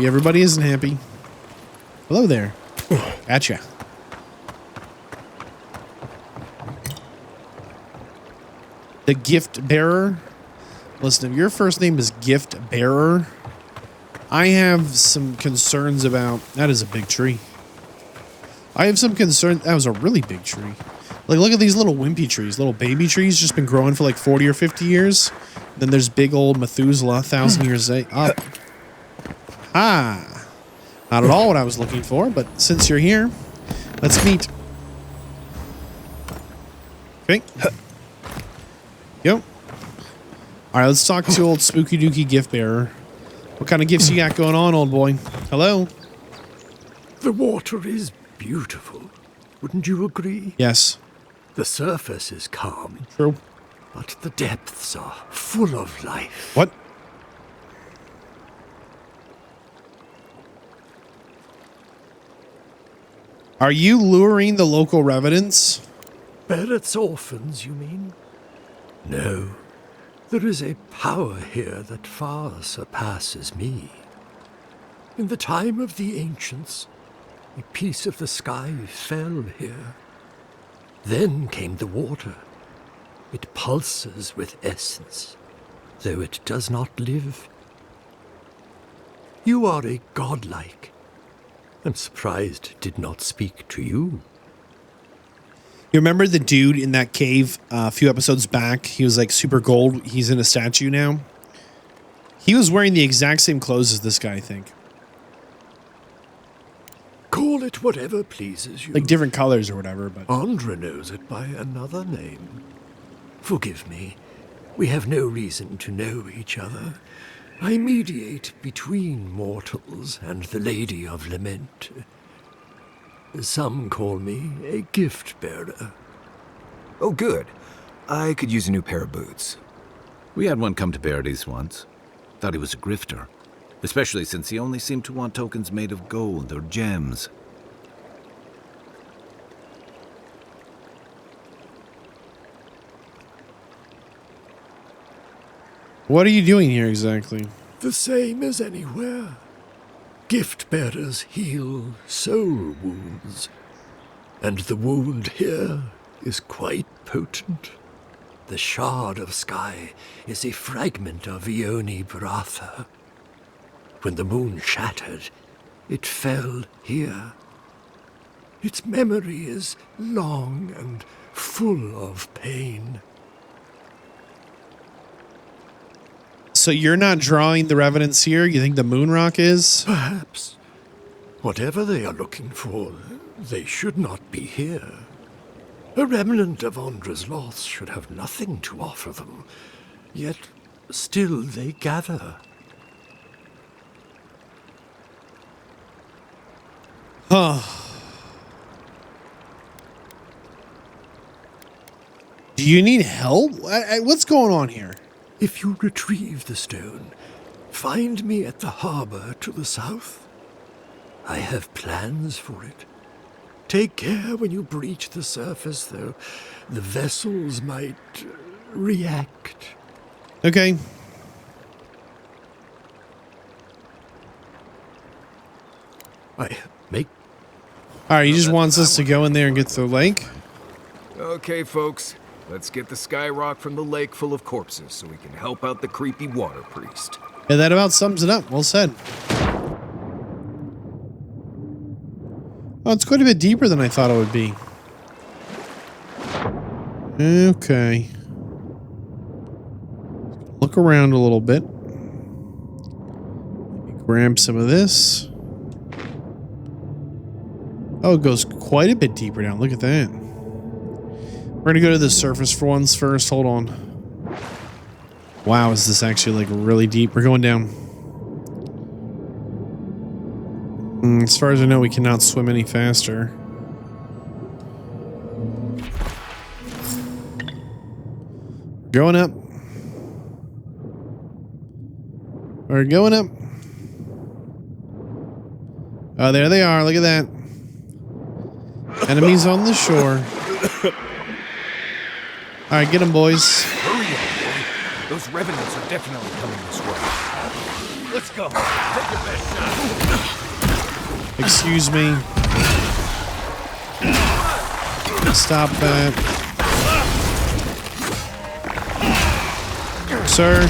Everybody isn't happy. Hello there. Gotcha. The gift bearer. Listen, if your first name is gift bearer, I have some concerns about... That is a big tree. I have some concern... That was a really big tree. Like, look at these little wimpy trees. Little baby trees just been growing for like 40 or 50 years. Then there's big old Methuselah, 1,000 years up. Ah. Not at all what I was looking for, but since you're here, let's meet. Okay. Yep. All right, let's talk to old Spooky Dookie gift bearer. What kind of gifts you got going on, old boy? Hello?
The water is beautiful. Wouldn't you agree?
Yes.
The surface is calm.
True.
But the depths are full of life.
What? Are you luring the local revenants?
Barrett's orphans, you mean? No. There is a power here that far surpasses me. In the time of the ancients, a piece of the sky fell here. Then came the water. It pulses with essence, though it does not live. You are a godlike. I'm surprised it did not speak to you.
You remember the dude in that cave a few episodes back? He was like super gold. He's in a statue now. He was wearing the exact same clothes as this guy, I think.
Call it whatever pleases you.
Like different colors or whatever, but...
Andra knows it by another name. Forgive me. We have no reason to know each other. I mediate between mortals and the Lady of Lament. Some call me a gift-bearer.
Oh, good. I could use a new pair of boots.
We had one come to Paradise once. Thought he was a grifter. Especially since he only seemed to want tokens made of gold or gems.
What are you doing here exactly?
The same as anywhere. Gift-bearers heal soul wounds. And the wound here is quite potent. The shard of sky is a fragment of Ione Bratha. When the moon shattered, it fell here. Its memory is long and full of pain.
So you're not drawing the Revenants here? You think the moon rock is?
Perhaps. Whatever they are looking for, they should not be here. A remnant of Andra's loss should have nothing to offer them. Yet, still they gather.
Huh. Do you need help? What's going on here?
If you retrieve the stone, find me at the harbor to the south. I have plans for it. Take care when you breach the surface, though. The vessels might react.
Okay. Alright, he just wants us to go in there and get to the lake?
Okay, folks. Let's get the sky rock from the lake full of corpses so we can help out the creepy water priest.
Yeah, that about sums it up. Well said. Oh, it's quite a bit deeper than I thought it would be. Okay. Look around a little bit. Grab some of this. Oh, it goes quite a bit deeper down. Look at that. We're going to go to the surface for once first. Hold on. Wow, is this actually like really deep? We're going down. As far as I know, we cannot swim any faster. Going up. We're going up. Oh, there they are. Look at that. Enemies on the shore. Alright, get them, boys.
Hurry up, boy. Those revenants are definitely coming this way. Let's go. Take your best shot.
Excuse me. Stop that. Sir.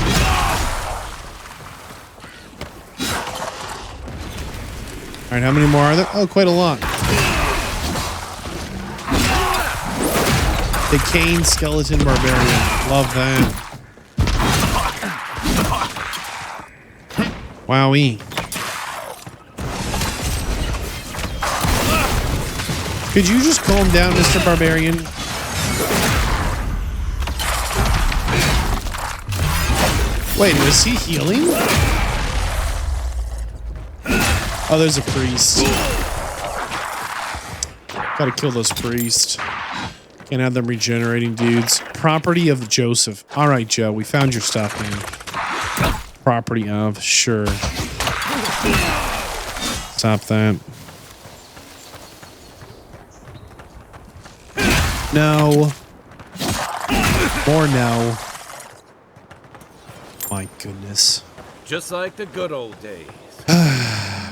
Alright, how many more are there? Oh, quite a lot. The Cane Skeleton Barbarian. Love that. Wowee. Could you just calm down, Mr. Barbarian? Wait, is he healing? Oh, there's a priest. Gotta kill those priests. Can't have them regenerating dudes. Property of Joseph. Alright, Joe, we found your stuff, man. Property of, sure. Stop that. No. More no. My goodness.
Just like the good old days.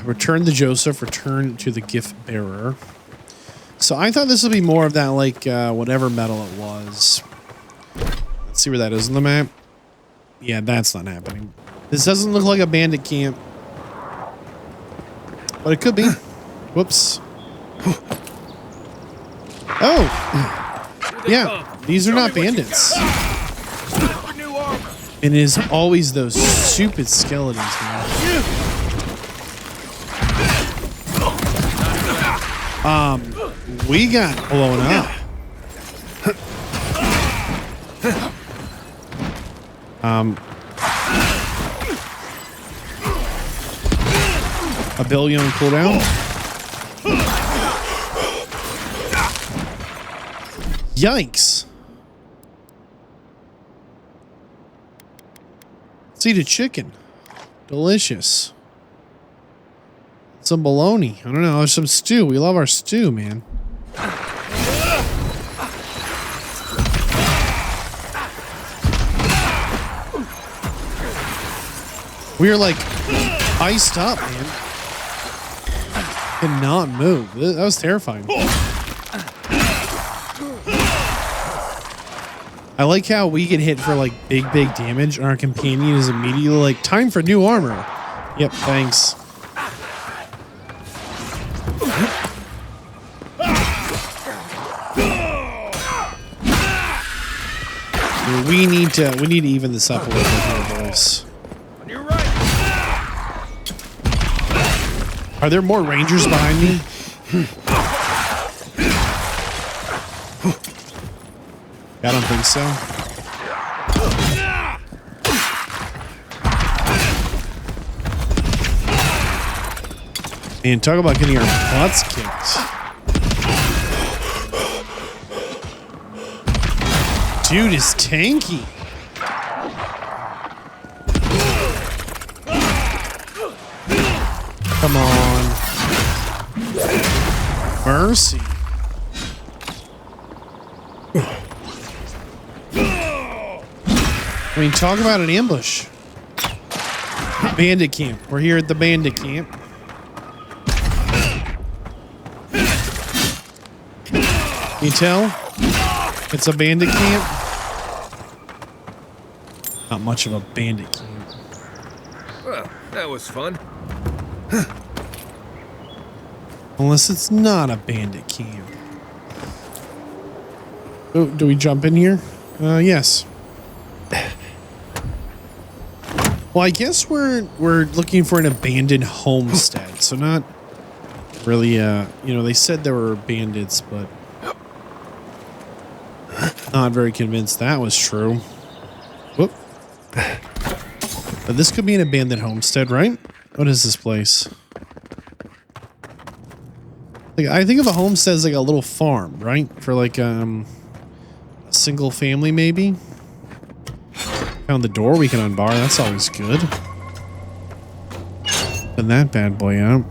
Return to Joseph. Return to the gift bearer. So I thought this would be more of that, like, whatever metal it was. Let's see where that is on the map. Yeah, that's not happening. This doesn't look like a bandit camp. But it could be. Whoops. Oh. Yeah, these are not bandits. And it is always those stupid skeletons, man. We got blown up. A billion cooldown. Yikes. Let's eat a chicken. Delicious. Some bologna. I don't know. There's some stew. We love our stew, man. We are like iced up, man. Cannot move. That was terrifying. I like how we get hit for like big damage and our companion is immediately like, time for new armor. Yep, thanks. We need to even this up a little bit here, boys. Are there more rangers behind me? I don't think so. Man, talk about getting our butts kicked. Dude is tanky. Come on. Mercy. I mean, talk about an ambush. Bandit camp. We're here at the bandit camp. Can you tell? It's a bandit camp. Not much of a bandit camp.
Well, that was fun.
Unless it's not a bandit camp. Oh, do we jump in here? Yes. Well, I guess we're looking for an abandoned homestead, so not really. You know, they said there were bandits, but not very convinced that was true. Whoop. But this could be an abandoned homestead, right? What is this place? Like, I think of a homestead as like a little farm, right? For like a single family, maybe. Found the door we can unbar. That's always good. Open that bad boy up.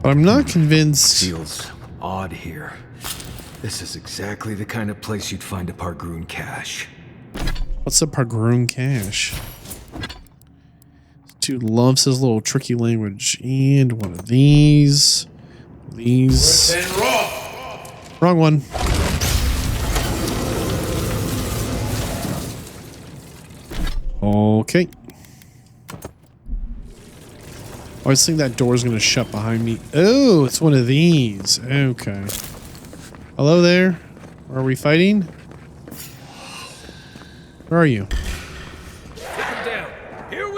But I'm not convinced.
Feels odd here. This is exactly the kind of place you'd find a Pargroon cache.
What's a Pargroon cache? Dude loves his little tricky language. And one of these. These. Wrong one. Okay. I always think that door's gonna shut behind me. Oh, it's one of these. Okay. Hello there. Are we fighting? Where are you?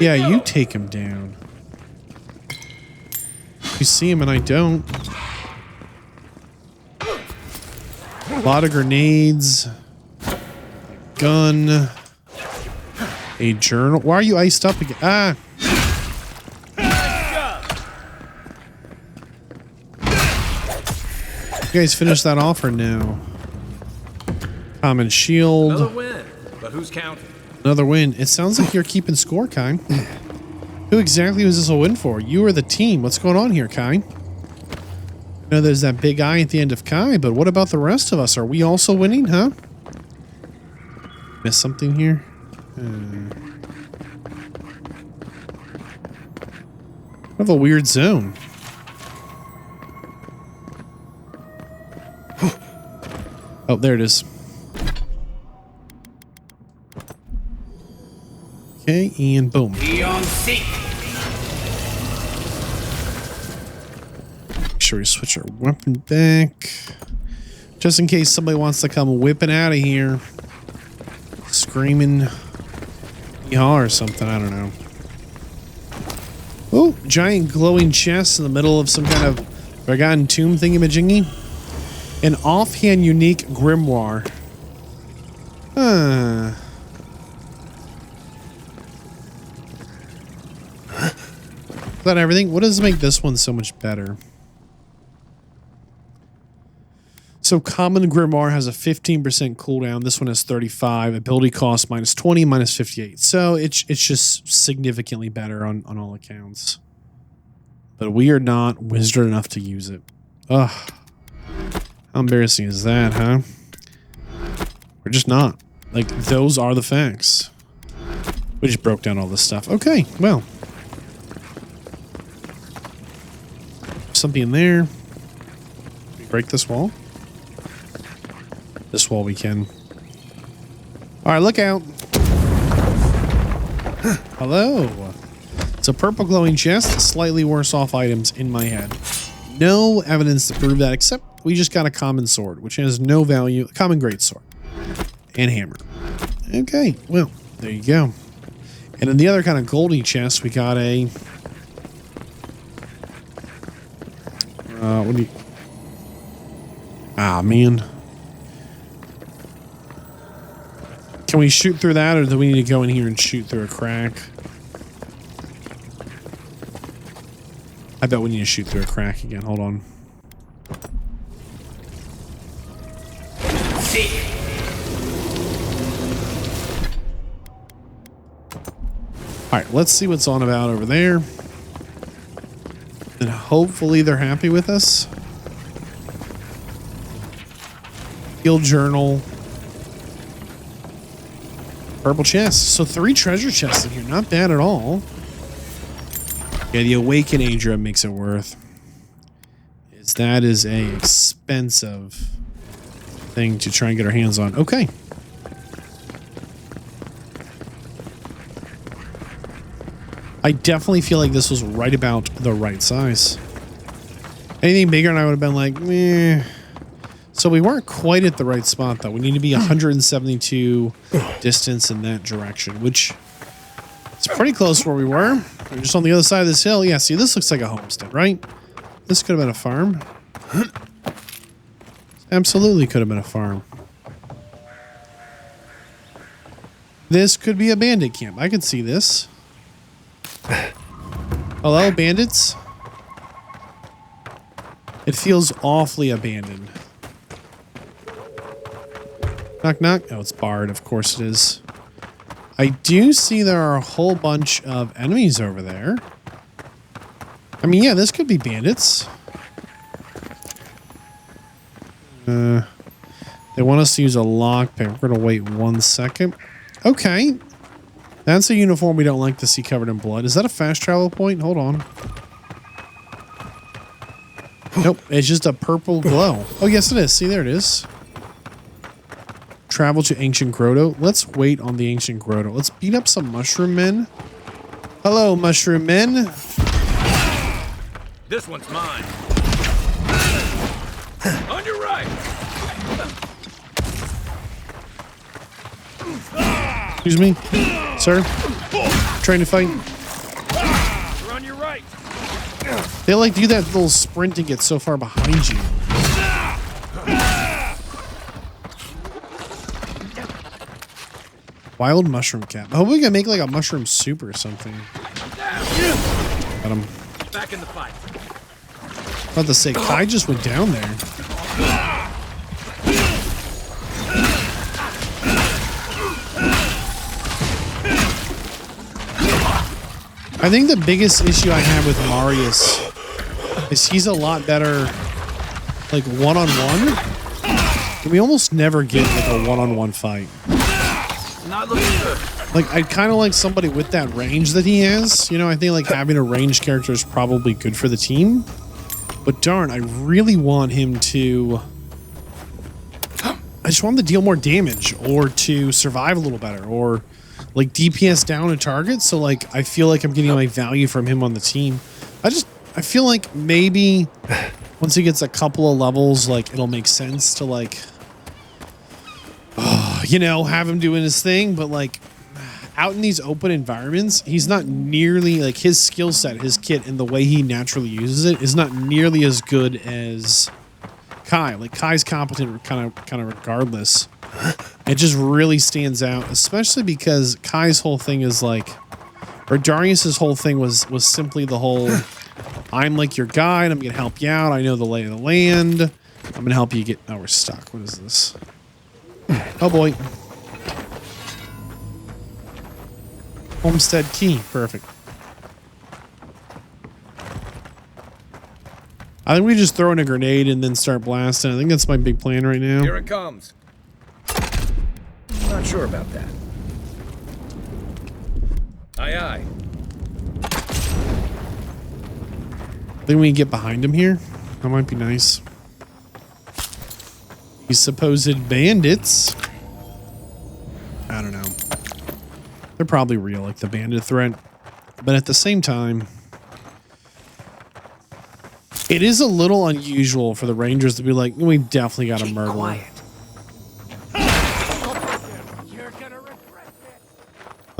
Yeah, you take him down. You see him and I don't. A lot of grenades. Gun. A journal. Why are you iced up again? Ah! You guys finish that off or no? Common shield.
Another win, but who's counting?
Another win. It sounds like you're keeping score, Kai. Who exactly was this a win for? You or the team? What's going on here, Kai? I know there's that big eye at the end of Kai, but what about the rest of us? Are we also winning, huh? Missed something here? I have a weird zone. Oh, there it is. Okay, and boom. Make sure we switch our weapon back. Just in case somebody wants to come whipping out of here. Screaming. Yeehaw or something. I don't know. Oh, giant glowing chest in the middle of some kind of forgotten tomb thingamajiggy. An offhand unique grimoire. Huh. Is that everything? What does make this one so much better? So common grimoire has a 15% cooldown. This one has 35. Ability cost minus 20, minus 58. So it's just significantly better on all accounts. But we are not wizard enough to use it. Ugh. How embarrassing is that, huh? We're just not. Like, those are the facts. We just broke down all this stuff. Okay, well. Something in there. Can we break this wall? This wall we can. Alright, look out. Hello. It's a purple glowing chest, slightly worse off items in my head. No evidence to prove that, except we just got a common sword, which has no value. A common great sword. And hammer. Okay, well, there you go. And in the other kind of goldy chest, we got a... what do you... Ah, man. Can we shoot through that, or do we need to go in here and shoot through a crack? I bet we need to shoot through a crack again. Hold on. Alright, let's see what's on about over there. And hopefully they're happy with us. Guild journal. Purple chest. So 3 treasure chests in here. Not bad at all. Yeah, the Awaken Adra makes it worth. That is a expensive thing to try and get our hands on. Okay. I definitely feel like this was right about the right size. Anything bigger and I would have been like, meh. So we weren't quite at the right spot, though. We need to be 172 distance in that direction, which is pretty close where we were. We're just on the other side of this hill. Yeah, see, this looks like a homestead, right? This could have been a farm. Absolutely could have been a farm. This could be a bandit camp. I can see this. Hello, bandits? It feels awfully abandoned. Knock, knock. Oh, it's barred. Of course it is. I do see there are a whole bunch of enemies over there. I mean, yeah, this could be bandits. They want us to use a lockpick. We're going to wait 1 second. Okay. That's a uniform we don't like to see covered in blood. Is that a fast travel point? Hold on. Nope. It's just a purple glow. Oh, yes, it is. See, there it is. Travel to Ancient Grotto. Let's wait on the Ancient Grotto. Let's beat up some mushroom men. Hello, mushroom men.
This one's mine. On your right.
Excuse me, sir. Trying to fight.
You're on your right.
They like do that little sprint and get so far behind you. Wild mushroom cap. I hope we can make like a mushroom soup or something. Got him.
Back in the fight.
About to say, Kai just went down there. I think the biggest issue I have with Marius is he's a lot better like one-on-one. And we almost never get like a one-on-one fight.
Not looking good.
Like, I'd kind of like somebody with that range that he has. You know, I think like having a ranged character is probably good for the team. But darn, I really want him to... I just want him to deal more damage or to survive a little better or like DPS down a target. So like, I feel like I'm getting my value from him on the team. I feel like maybe once he gets a couple of levels, like it'll make sense to like, you know, have him doing his thing. But like out in these open environments, he's not nearly like his skill set, his kit, and the way he naturally uses it is not nearly as good as Kai. Like Kai's competent kind of regardless. It just really stands out, especially because Kai's whole thing is like, or Darius's whole thing was simply the whole, I'm like your guide, I'm gonna help you out, I know the lay of the land, I'm gonna help you get. Oh, we're stuck. What is this? Oh boy. Homestead key. Perfect. I think we just throw in a grenade and then start blasting. I think that's my big plan right now.
Here it comes. Not sure about that. Aye, aye.
I think we can get behind him here. That might be nice. These supposed bandits. I don't know. They're probably real, like the bandit threat. But at the same time, it is a little unusual for the Rangers to be like, we definitely got a murderer.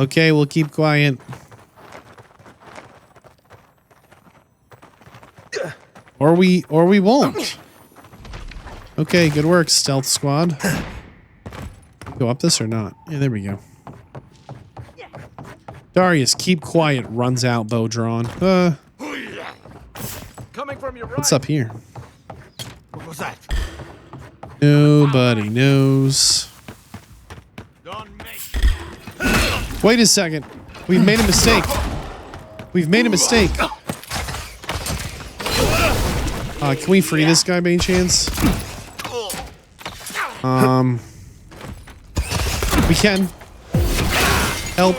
Okay, we'll keep quiet. Or we won't. Okay, good work, stealth squad. Go up this or not? Yeah, there we go. Darius, keep quiet. Runs out, bow drawn.
Coming from your right.
What's up here?
What was that?
Nobody knows. Wait a second. We've made a mistake. We've made a mistake. Can we free this guy by any chance? We can. Help.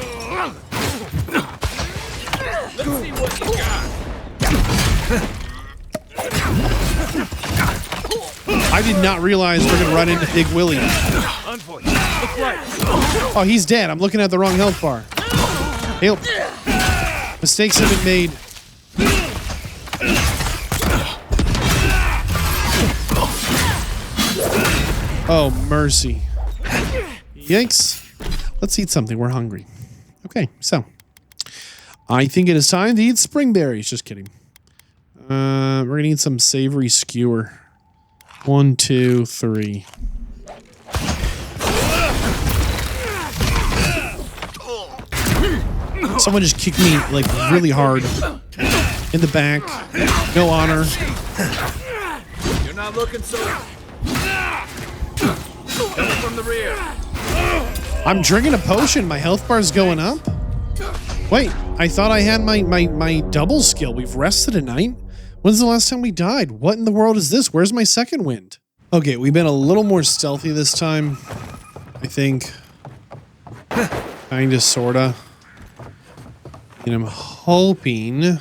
Let's see what you got.
I did not realize we're gonna run into Big Willie. Oh, he's dead. I'm looking at the wrong health bar. Help. Mistakes have been made. Oh, mercy. Yikes. Let's eat something. We're hungry. Okay, so I think it is time to eat spring berries. Just kidding. We're gonna eat some savory skewer. 1, 2, 3. Someone just kicked me like really hard in the back. No honor.
You're not looking so. Coming from the rear.
I'm drinking a potion. My health bar's going up. Wait, I thought I had my double skill. We've rested a night. When's the last time we died? What in the world is this? Where's my second wind? Okay, we've been a little more stealthy this time. I think. Kinda, sorta. And I'm hoping it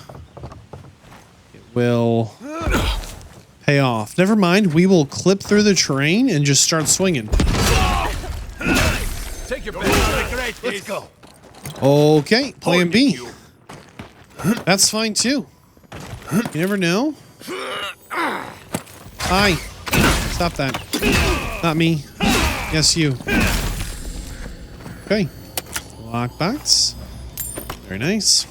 will pay off. Never mind, we will clip through the terrain and just start swinging.
Take your best. Let's go.
Okay, plan B. That's fine too. You never know. Hi. Stop that. Not me. Yes, you. Okay. Lockbox. Very nice.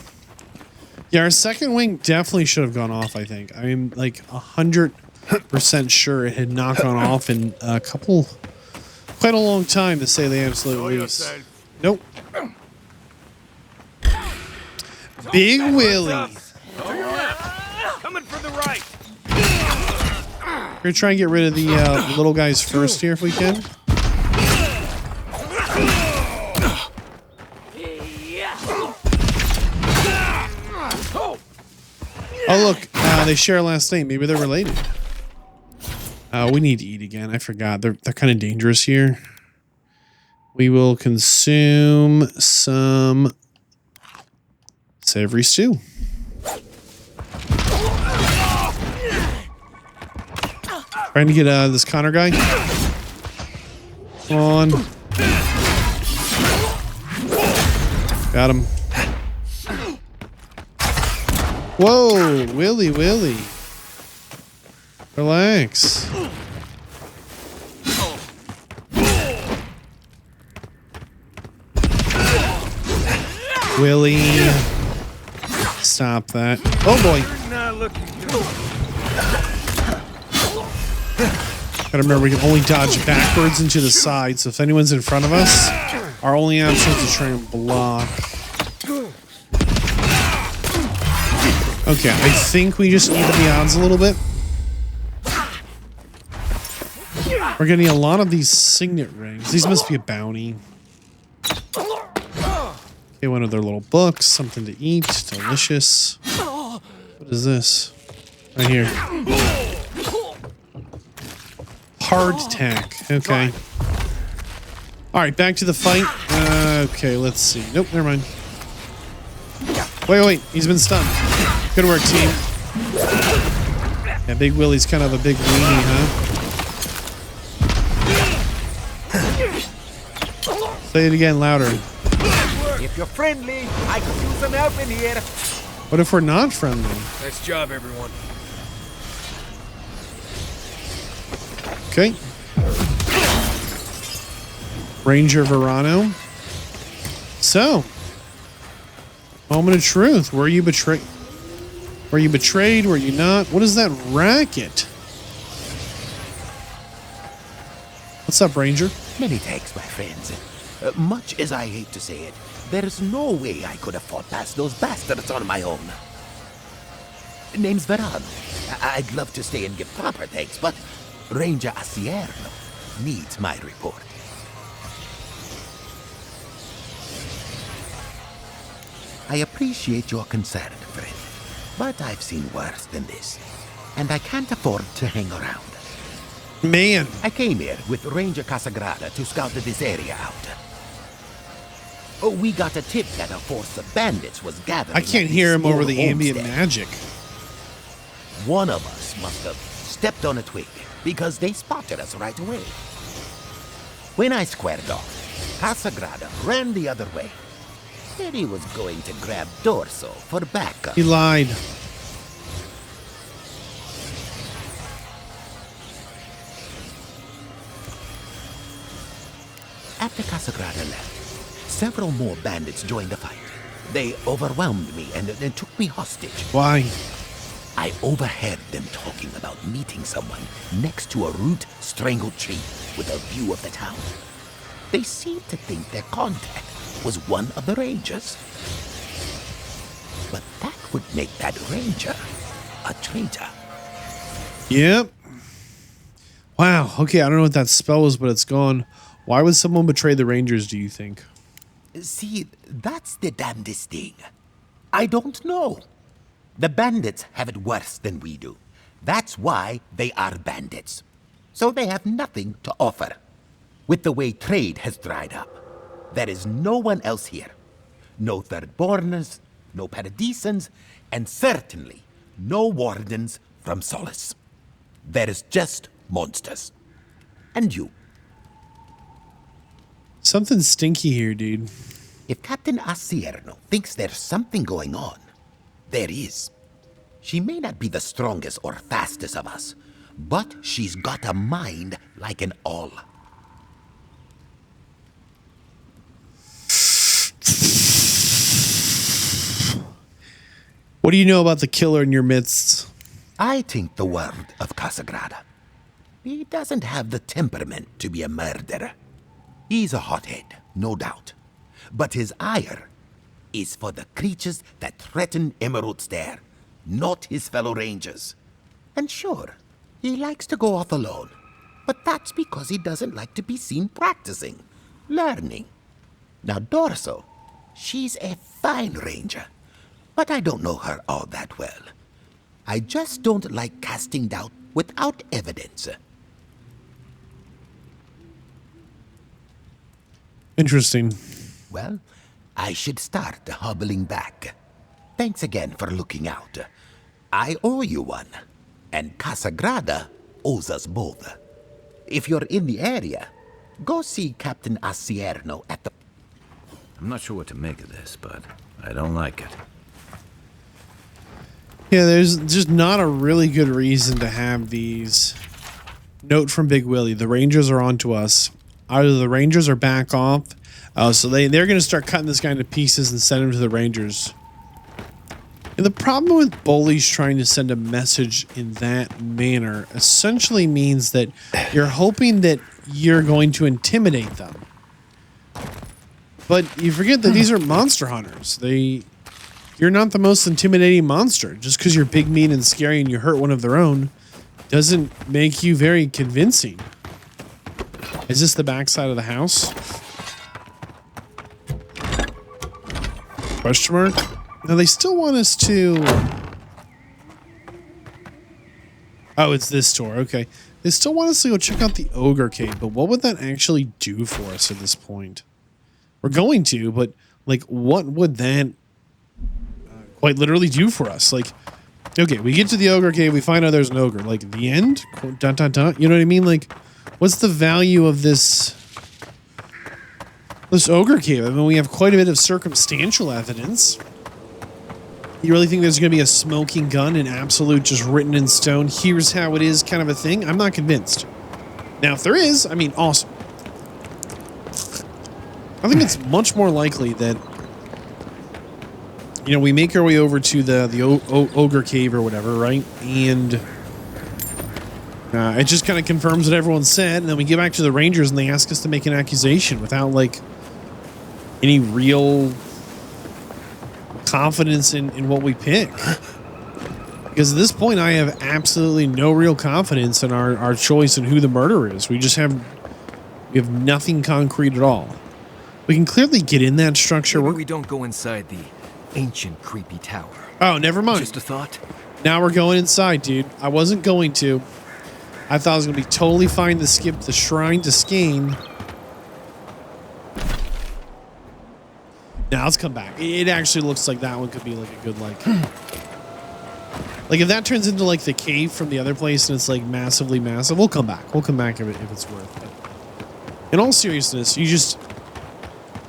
Yeah, our second wing definitely should have gone off, I think. I mean, like 100% sure it had not gone off in a couple, quite a long time to say the absolute least. Nope. Big Willie.
Coming from the right.
We're gonna try and get rid of the little guys first here if we can. Oh look, they share a last name. Maybe they're related. We need to eat again. I forgot. They're kind of dangerous here. We will consume some savory stew. Trying to get this Connor guy. Come on. Got him. Whoa, Willie. Relax. Willie. Stop that. Oh boy. Gotta remember we can only dodge backwards and to the side, so if anyone's in front of us, our only option is to try and block. Okay, I think we just even the odds a little bit. We're getting a lot of these signet rings. These must be a bounty. Okay, one of their little books, something to eat, delicious. What is this? Right here. Hard tack. Okay. All right, back to the fight. Okay, let's see. Nope, never mind. Wait. He's been stunned. Good work, team. Yeah, Big Willie's kind of a big weenie, huh? Say it again, louder.
If you're friendly, I can use some help in here.
What if we're not friendly?
Nice job, everyone.
Okay. Ranger Verano. So, moment of truth. Were you betrayed? Were you betrayed? Were you not? What is that racket? What's up, Ranger?
Many thanks, my friends. Much as I hate to say it, there is no way I could have fought past those bastards on my own. Name's Vadd. I'd love to stay and give proper thanks, but Ranger Asierno needs my report. I appreciate your concern, friend, but I've seen worse than this, and I can't afford to hang around.
Man.
I came here with Ranger Casagrada to scout this area out. Oh, we got a tip that a force of bandits was gathering.
I can't hear him over the ambient magic.
One of us must have stepped on a twig because they spotted us right away. When I squared off, Casagrada ran the other way. Said he was going to grab Dorso for backup.
He lied.
After Casagrada left, several more bandits joined the fight. They overwhelmed me and took me hostage.
Why?
I overheard them talking about meeting someone next to a root-strangled tree with a view of the town. They seemed to think their contact was one of the rangers. But that would make that ranger a traitor.
Yep. Wow. Okay, I don't know what that spell was, but it's gone. Why would someone betray the Rangers, do you think?
See, that's the damnedest thing. I don't know. The bandits have it worse than we do. That's why they are bandits. So they have nothing to offer. With the way trade has dried up, there is no one else here. No Thirdborners, no Paradisans, and certainly no wardens from Solace. There is just monsters. And you.
Something stinky here, dude.
If Captain Asierno thinks there's something going on, there is. She may not be the strongest or fastest of us, but she's got a mind like an all.
What do you know about the killer in your midst?
I think the word of Casagrada. He doesn't have the temperament to be a murderer. He's a hothead, no doubt. But his ire is for the creatures that threaten Emerald Stair, not his fellow rangers. And sure, he likes to go off alone. But that's because he doesn't like to be seen practicing, learning. Now Dorso, she's a fine ranger. But I don't know her all that well. I just don't like casting doubt without evidence.
Interesting.
Well, I should start hobbling back. Thanks again for looking out. I owe you one, and Casagrada owes us both. If you're in the area, go see Captain Asierno at the...
I'm not sure what to make of this, but I don't like it.
Yeah, there's just not a really good reason to have these. Note from Big Willie, the Rangers are on to us. Either the Rangers are back off, Oh, so they're going to start cutting this guy into pieces and send him to the Rangers. And the problem with bullies trying to send a message in that manner essentially means that you're hoping that you're going to intimidate them. But you forget that these are monster hunters. You're not the most intimidating monster. Just because you're big, mean, and scary and you hurt one of their own doesn't make you very convincing. Is this the backside of the house? Question mark? Now they still want us to... Oh, it's this door. Okay. They still want us to go check out the Ogre Cave, but what would that actually do for us at this point? We're going to, but like, what would that quite literally do for us? Like, okay, we get to the Ogre Cave, we find out there's an ogre. Like, the end? Dun, dun, dun. You know what I mean? Like, what's the value of this Ogre Cave? I mean, we have quite a bit of circumstantial evidence. You really think there's going to be a smoking gun, an absolute just written in stone, here's how it is kind of a thing? I'm not convinced. Now, if there is, I mean, awesome. I think it's much more likely that, you know, we make our way over to the Ogre Cave or whatever, right? And it just kind of confirms what everyone said, and then we get back to the Rangers and they ask us to make an accusation without, like, any real confidence in what we pick. Because at this point, I have absolutely no real confidence in our choice and who the murderer is. We have nothing concrete at all. We can clearly get in that structure.
Maybe we don't go inside the ancient creepy tower.
Oh, never mind.
Just a thought.
Now we're going inside, dude. I wasn't going to. I thought I was going to be totally fine to skip the shrine to Skane. Now let's come back. It actually looks like that one could be like a good, like if that turns into like the cave from the other place and it's like massively massive, we'll come back. We'll come back if it's worth it. In all seriousness,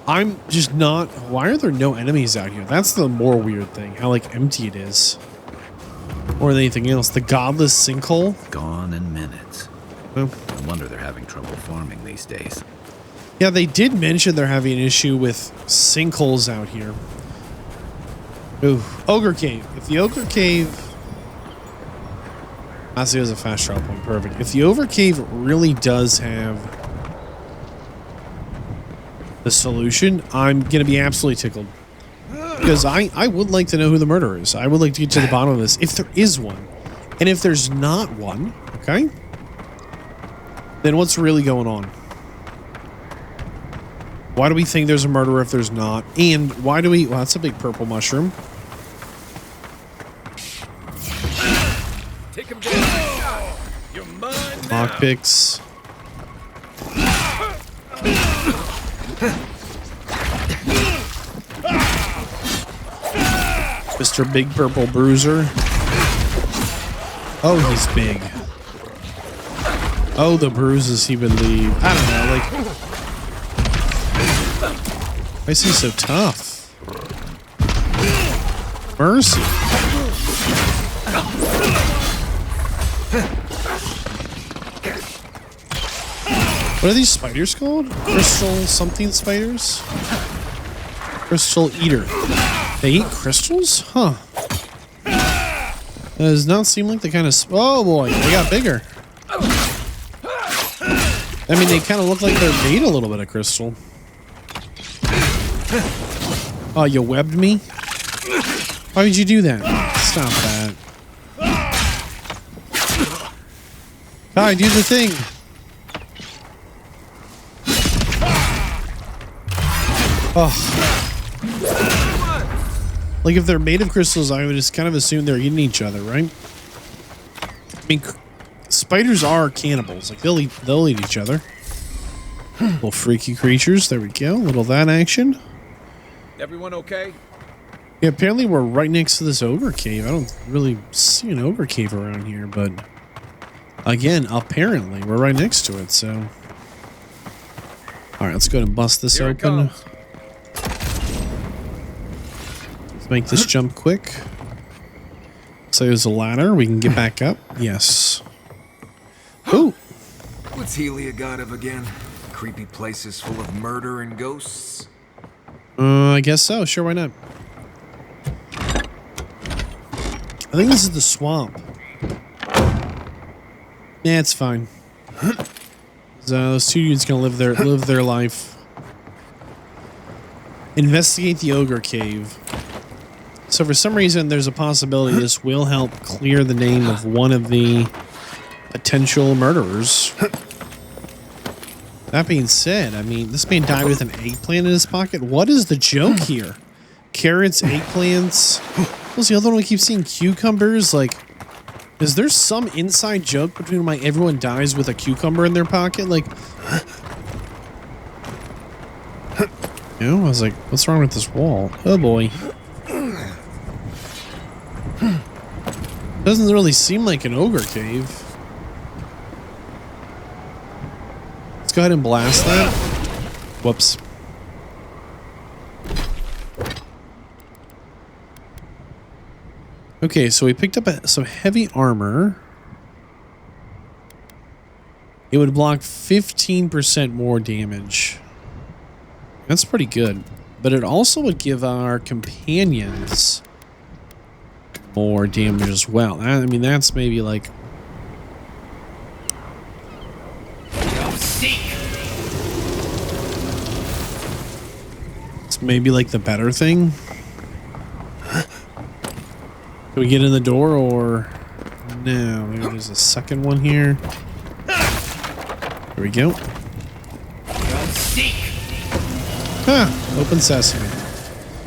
I'm just not... Why are there no enemies out here? That's the more weird thing. How, like, empty it is. More than anything else. The godless sinkhole?
Gone in minutes.
Oh.
No wonder they're having trouble farming these days.
Yeah, they did mention they're having an issue with sinkholes out here. Ooh. Ogre Cave. If the Ogre Cave... I see it as a fast travel point. Perfect. If the Ogre Cave really does have... the solution, I'm gonna be absolutely tickled, because I would like to know who the murderer is. I would like to get to the bottom of this if there is one, and if there's not one, okay, then what's really going on? Why do we think there's a murderer if there's not? And why do we... Well, that's a big purple mushroom.
Take him down. You're mine now.
Lockpicks. Mr. Big Purple Bruiser. Oh, he's big. Oh, the bruises he would leave. I don't know, like... Why is he so tough? Mercy. What are these spiders called? Crystal something spiders? Crystal eater. They eat crystals? Huh. That does not seem like the kind of... Oh boy, they got bigger. I mean, they kind of look like they're made a little bit of crystal. Oh, you webbed me? Why would you do that? Stop that. Hi, do the thing. Oh. Like, if they're made of crystals, I would just kind of assume they're eating each other, right? I mean, spiders are cannibals. Like, they'll eat each other. Little freaky creatures. There we go. Little that action.
Everyone okay?
Yeah, apparently we're right next to this ogre cave. I don't really see an ogre cave around here, but again, apparently we're right next to it, so. All right, let's go ahead and bust this open. Let's make this jump quick. So there's a ladder. We can get back up. Yes. Ooh.
What's Helia god of again? creepy places full of murder and ghosts?
I guess so. Sure, why not? I think this is the swamp. Yeah, it's fine. Those two dudes gonna live their life. Investigate the ogre cave. So for some reason, there's a possibility this will help clear the name of one of the potential murderers. That being said, I mean, this man died with an eggplant in his pocket. What is the joke here? Carrots, eggplants. What's the other one? We keep seeing cucumbers. Like, is there some inside joke between why everyone dies with a cucumber in their pocket? Like, you know, I was like, what's wrong with this wall? Oh boy. Doesn't really seem like an ogre cave. Let's go ahead and blast that. Whoops. Okay, so we picked up some heavy armor. It would block 15% more damage. That's pretty good. But it also would give our companions more damage as well. I mean, that's maybe like... It's maybe like the better thing. Can we get in the door or... No, maybe there's a second one here. Here we go. Huh, open sesame.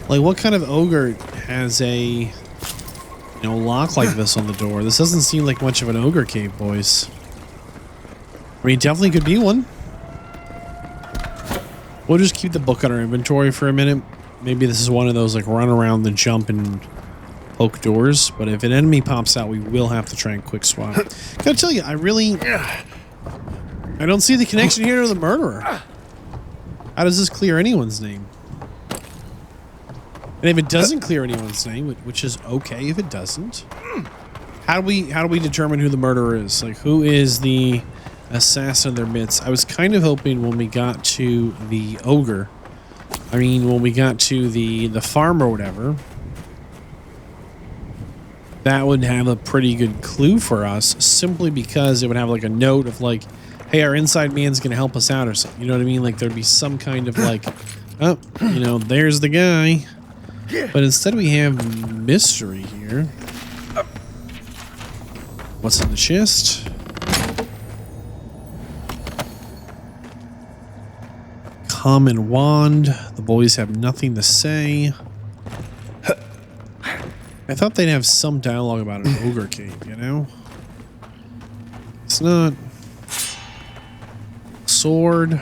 Like, what kind of ogre has a, you know, lock like this on the door? This doesn't seem like much of an ogre cave, boys. I mean, definitely could be one. We'll just keep the book on our inventory for a minute. Maybe this is one of those, like, run around the jump and poke doors. But if an enemy pops out, we will have to try and quick swap. Gotta tell you, I don't see the connection here to the murderer. How does this clear anyone's name? And if it doesn't clear anyone's name, which is okay if it doesn't, how do we determine who the murderer is? Like, who is the assassin in their midst? I was kind of hoping when we got to the ogre, I mean, when we got to the farm or whatever, that would have a pretty good clue for us, simply because it would have like a note of like, hey, our inside man's gonna help us out or something. You know what I mean? Like, there'd be some kind of like, oh, you know, there's the guy. But instead we have mystery here. What's in the chest? Common wand. The boys have nothing to say. I thought they'd have some dialogue about an ogre cave, you know? It's not. Sword.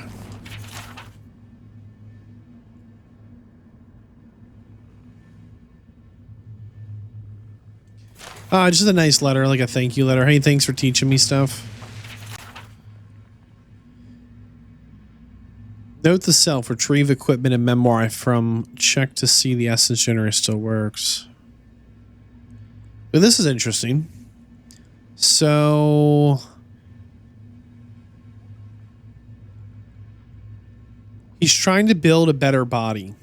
Just a nice letter, like a thank you letter. Hey, thanks for teaching me stuff. Note to self, retrieve equipment and memoir from check to see the essence generator still works. But this is interesting. So... he's trying to build a better body.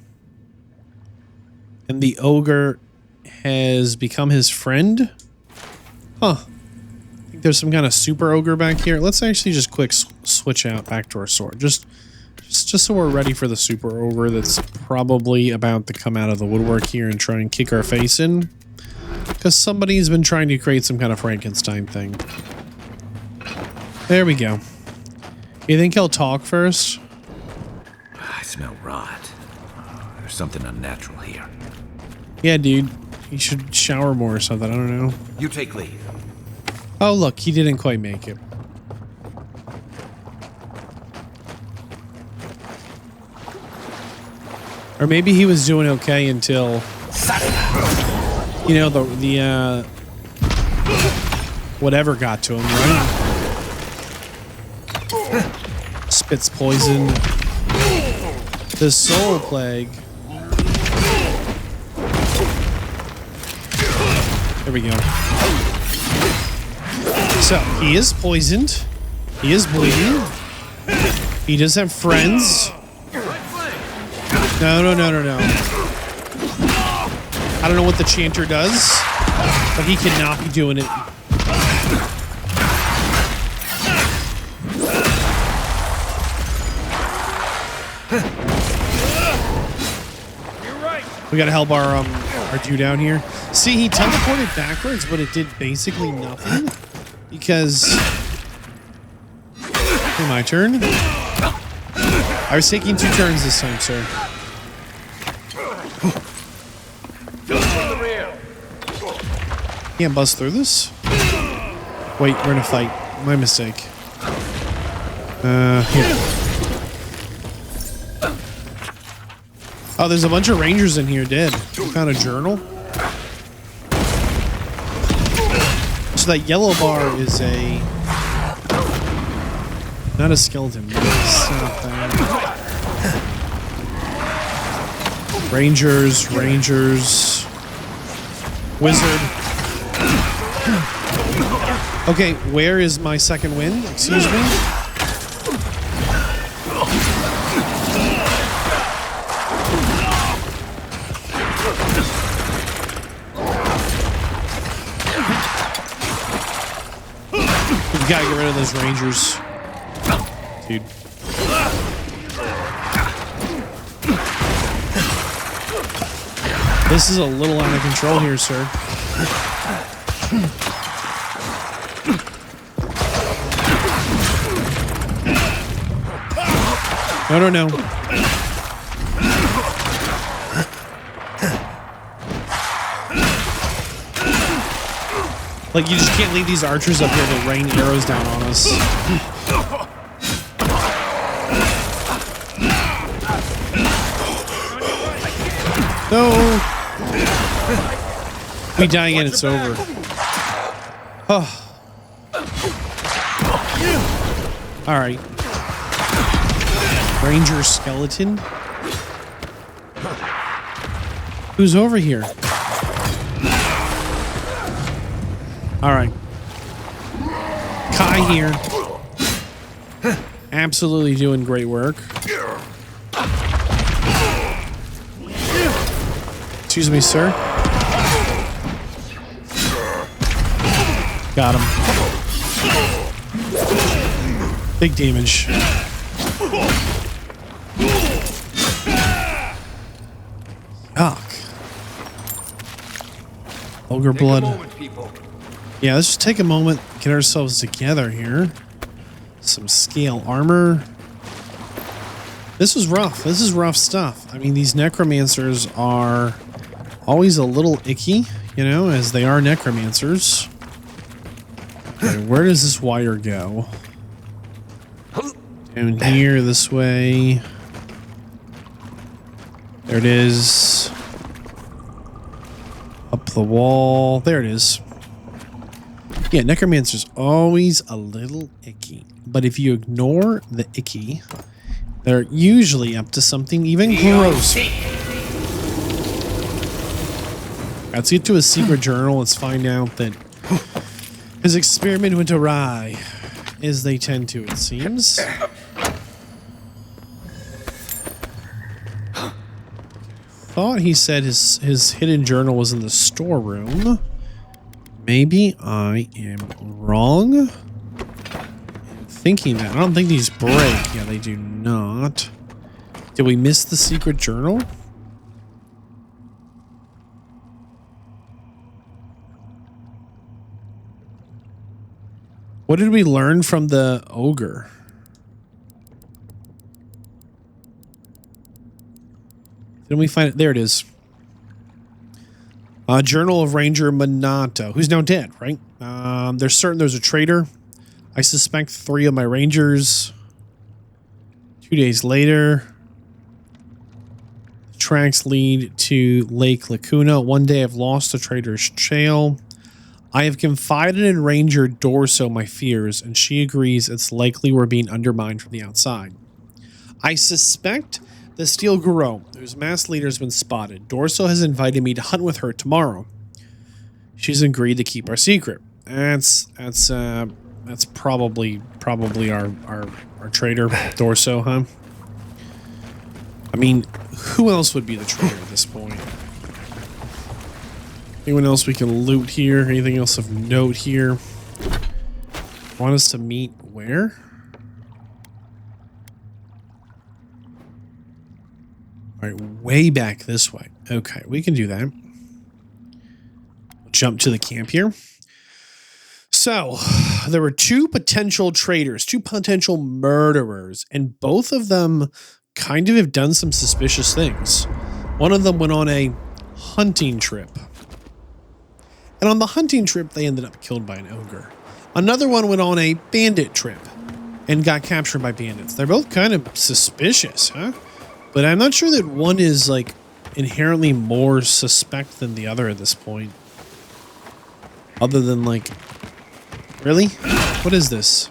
And the ogre has become his friend? Huh. I think there's some kind of super ogre back here. Let's actually just quick switch out back to our sword. Just so we're ready for the super ogre that's probably about to come out of the woodwork here and try and kick our face in. Because somebody's been trying to create some kind of Frankenstein thing. There we go. You think he'll talk first?
I smell rot. There's something unnatural here.
Yeah, dude. You should shower more or something. I don't know.
You take lead.
Oh, look. He didn't quite make it. Or maybe he was doing okay until... you know, the whatever got to him, right? Spits poison. The soul plague. There we go. So, he is poisoned. He is bleeding. He does have friends. No. I don't know what the chanter does, but he cannot be doing it. We gotta help our dude out here. See, he teleported backwards, but it did basically nothing because. Okay, my turn. I was taking 2 turns this time, sir. Can't bust through this. Wait, we're in a fight. My mistake. Here. Oh, there's a bunch of rangers in here dead. I found a journal. So that yellow bar is a... Not a skeleton. Rangers. Wizard. Okay, where is my second wind? Excuse me? We gotta get rid of those rangers. Dude. This is a little out of control here, sir. No. Like, you just can't leave these archers up here to rain arrows down on us. No. We die again, it's over. Oh. Alright. Ranger skeleton. Who's over here? Alright. Kai here. Absolutely doing great work. Excuse me, sir. Got him. Big damage. Yuck. Ogre blood. Yeah, let's just take a moment, get ourselves together here. Some scale armor. This is rough. This is rough stuff. I mean, these necromancers are always a little icky, you know, as they are necromancers. Okay, where does this wire go? Down here, this way. There it is. Up the wall. There it is. Yeah, necromancer's always a little icky. But if you ignore the icky, they're usually up to something even grosser. Let's get to a secret journal. Let's find out that his experiment went awry, as they tend to, it seems. Thought he said his hidden journal was in the storeroom. Maybe I am wrong in thinking that. I don't think these break. Yeah, they do not. Did we miss the secret journal? What did we learn from the ogre? Didn't we find it? There it is. Journal of Ranger Minato, who's now dead, right? There's certain there's a traitor. I suspect 3 of my rangers. 2 days later. The tracks lead to Lake Lacuna. One day I've lost the traitor's trail. I have confided in Ranger Dorso my fears, and she agrees it's likely we're being undermined from the outside. I suspect the Steel Garou, whose mass leader has been spotted. Dorso has invited me to hunt with her tomorrow. She's agreed to keep our secret. That's That's probably our traitor, Dorso, huh? I mean, who else would be the traitor at this point? Anyone else we can loot here? Anything else of note here? Want us to meet where? All right, way back this way. Okay, we can do that. We'll jump to the camp here. So, there were two potential traitors, two potential murderers, and both of them kind of have done some suspicious things. One of them went on a hunting trip. And on the hunting trip, they ended up killed by an ogre. Another one went on a bandit trip and got captured by bandits. They're both kind of suspicious, huh? But I'm not sure that one is, like, inherently more suspect than the other at this point. Other than, like... Really? What is this?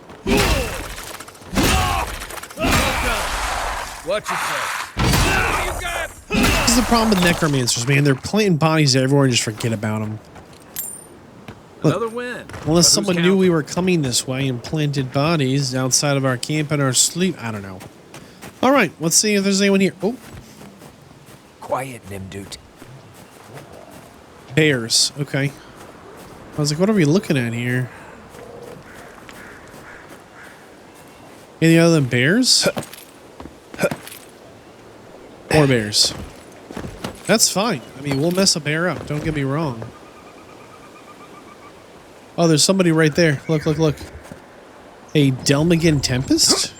Watch yourself.
This is the problem with necromancers, man. They're planting bodies everywhere and just forget about them. Look,
Another win.
Unless someone knew we were coming this way and planted bodies outside of our camp in our sleep. I don't know. All right, let's see if there's anyone here. Oh.
Quiet, Nimdut.
Bears. Okay. I was like, what are we looking at here? Anything other than bears? Or bears. That's fine. I mean, we'll mess a bear up. Don't get me wrong. Oh, there's somebody right there. Look, look, look. A Delmigan Tempest?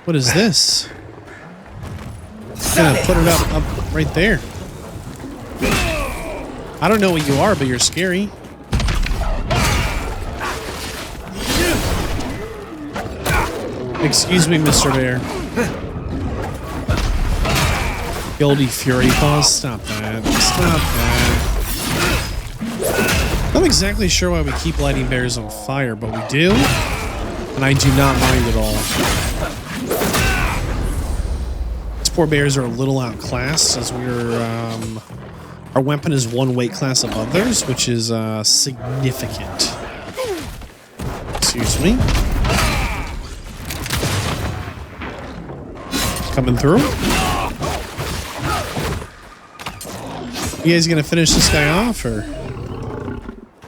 What is this? I'm gonna put it up right there. I don't know what you are, but you're scary. Excuse me, Mr. Bear. Guilty Fury Paws. Stop that. Stop that. Not exactly sure why we keep lighting bears on fire, but we do. And I do not mind at all. These poor bears are a little outclassed as we're, our weapon is one weight class above theirs, which is, significant. Excuse me. Coming through. You guys gonna finish this guy off, or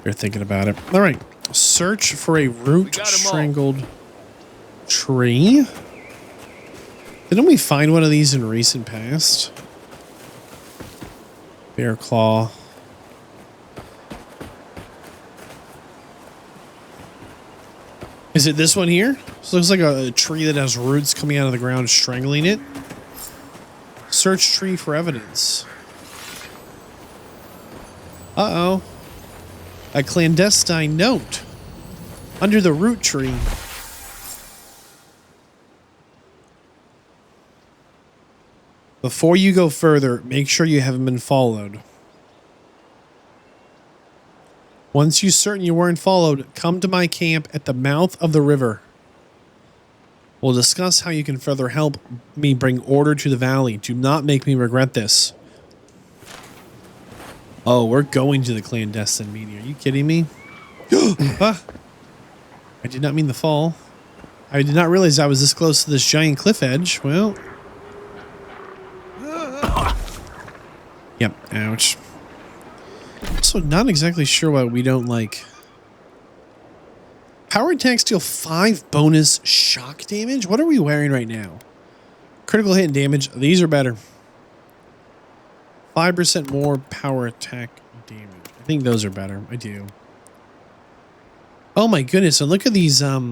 you're thinking about it? All right. Search for a root strangled tree. Didn't we find one of these in recent past? Bear claw. Is it this one here? This looks like a tree that has roots coming out of the ground, strangling it. Search tree for evidence. Uh-oh. A clandestine note. Under the root tree. Before you go further, make sure you haven't been followed. Once you're certain you weren't followed, come to my camp at the mouth of the river. We'll discuss how you can further help me bring order to the valley. Do not make me regret this. Oh, we're going to the clandestine meeting. Are you kidding me? Ah, I did not mean to fall. I did not realize I was this close to this giant cliff edge. Well. Yep, ouch. So not exactly sure why we don't like... Power attacks deal 5 bonus shock damage? What are we wearing right now? Critical hit and damage. These are better. 5% more power attack damage. I think those are better. I do. Oh my goodness. And look at these boots.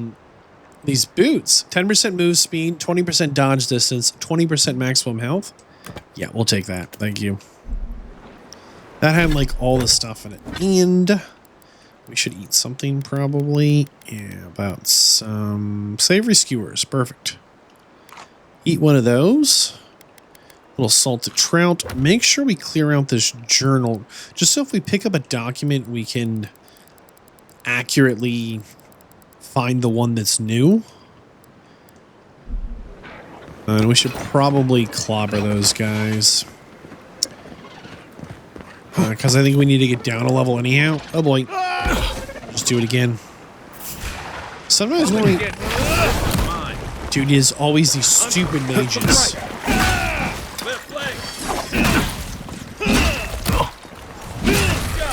10% move speed, 20% dodge distance, 20% maximum health. Yeah, we'll take that. Thank you. That had like all the stuff in it. And we should eat something probably. Yeah, about some savory skewers. Perfect. Eat one of those. Little salted trout. Make sure we clear out this journal. Just so if we pick up a document, we can accurately find the one that's new. And we should probably clobber those guys. Because I think we need to get down a level anyhow. Oh boy. Just do it again. Sometimes when we... Dude, there's always these stupid mages.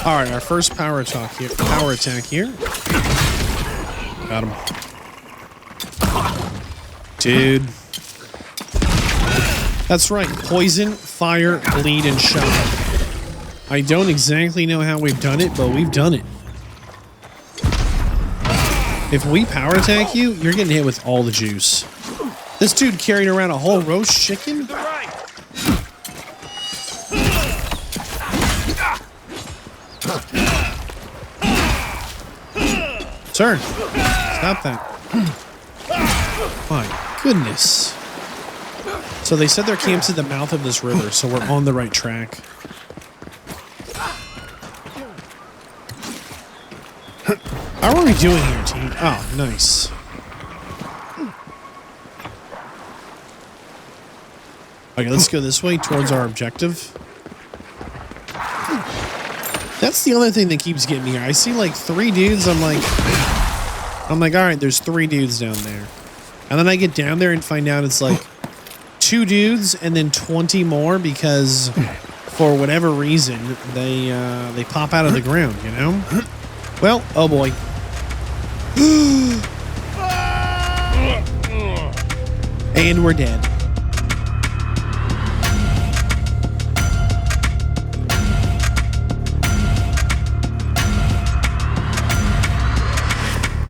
Alright, our first power attack here. Got him. Dude. That's right. Poison, fire, bleed, and shock. I don't exactly know how we've done it, but we've done it. If we power attack you, you're getting hit with all the juice. This dude carried around a whole roast chicken? Sir, stop that. My goodness. So they said their camp's at the mouth of this river, so we're on the right track. How are we doing here, team? Oh, nice. Okay, let's go this way towards our objective. That's the other thing that keeps getting me here. I see like 3 dudes. I'm like, all right, there's 3 dudes down there. And then I get down there and find out it's like 2 dudes and then 20 more because for whatever reason they pop out of the ground, you know? Well, oh boy. And we're dead.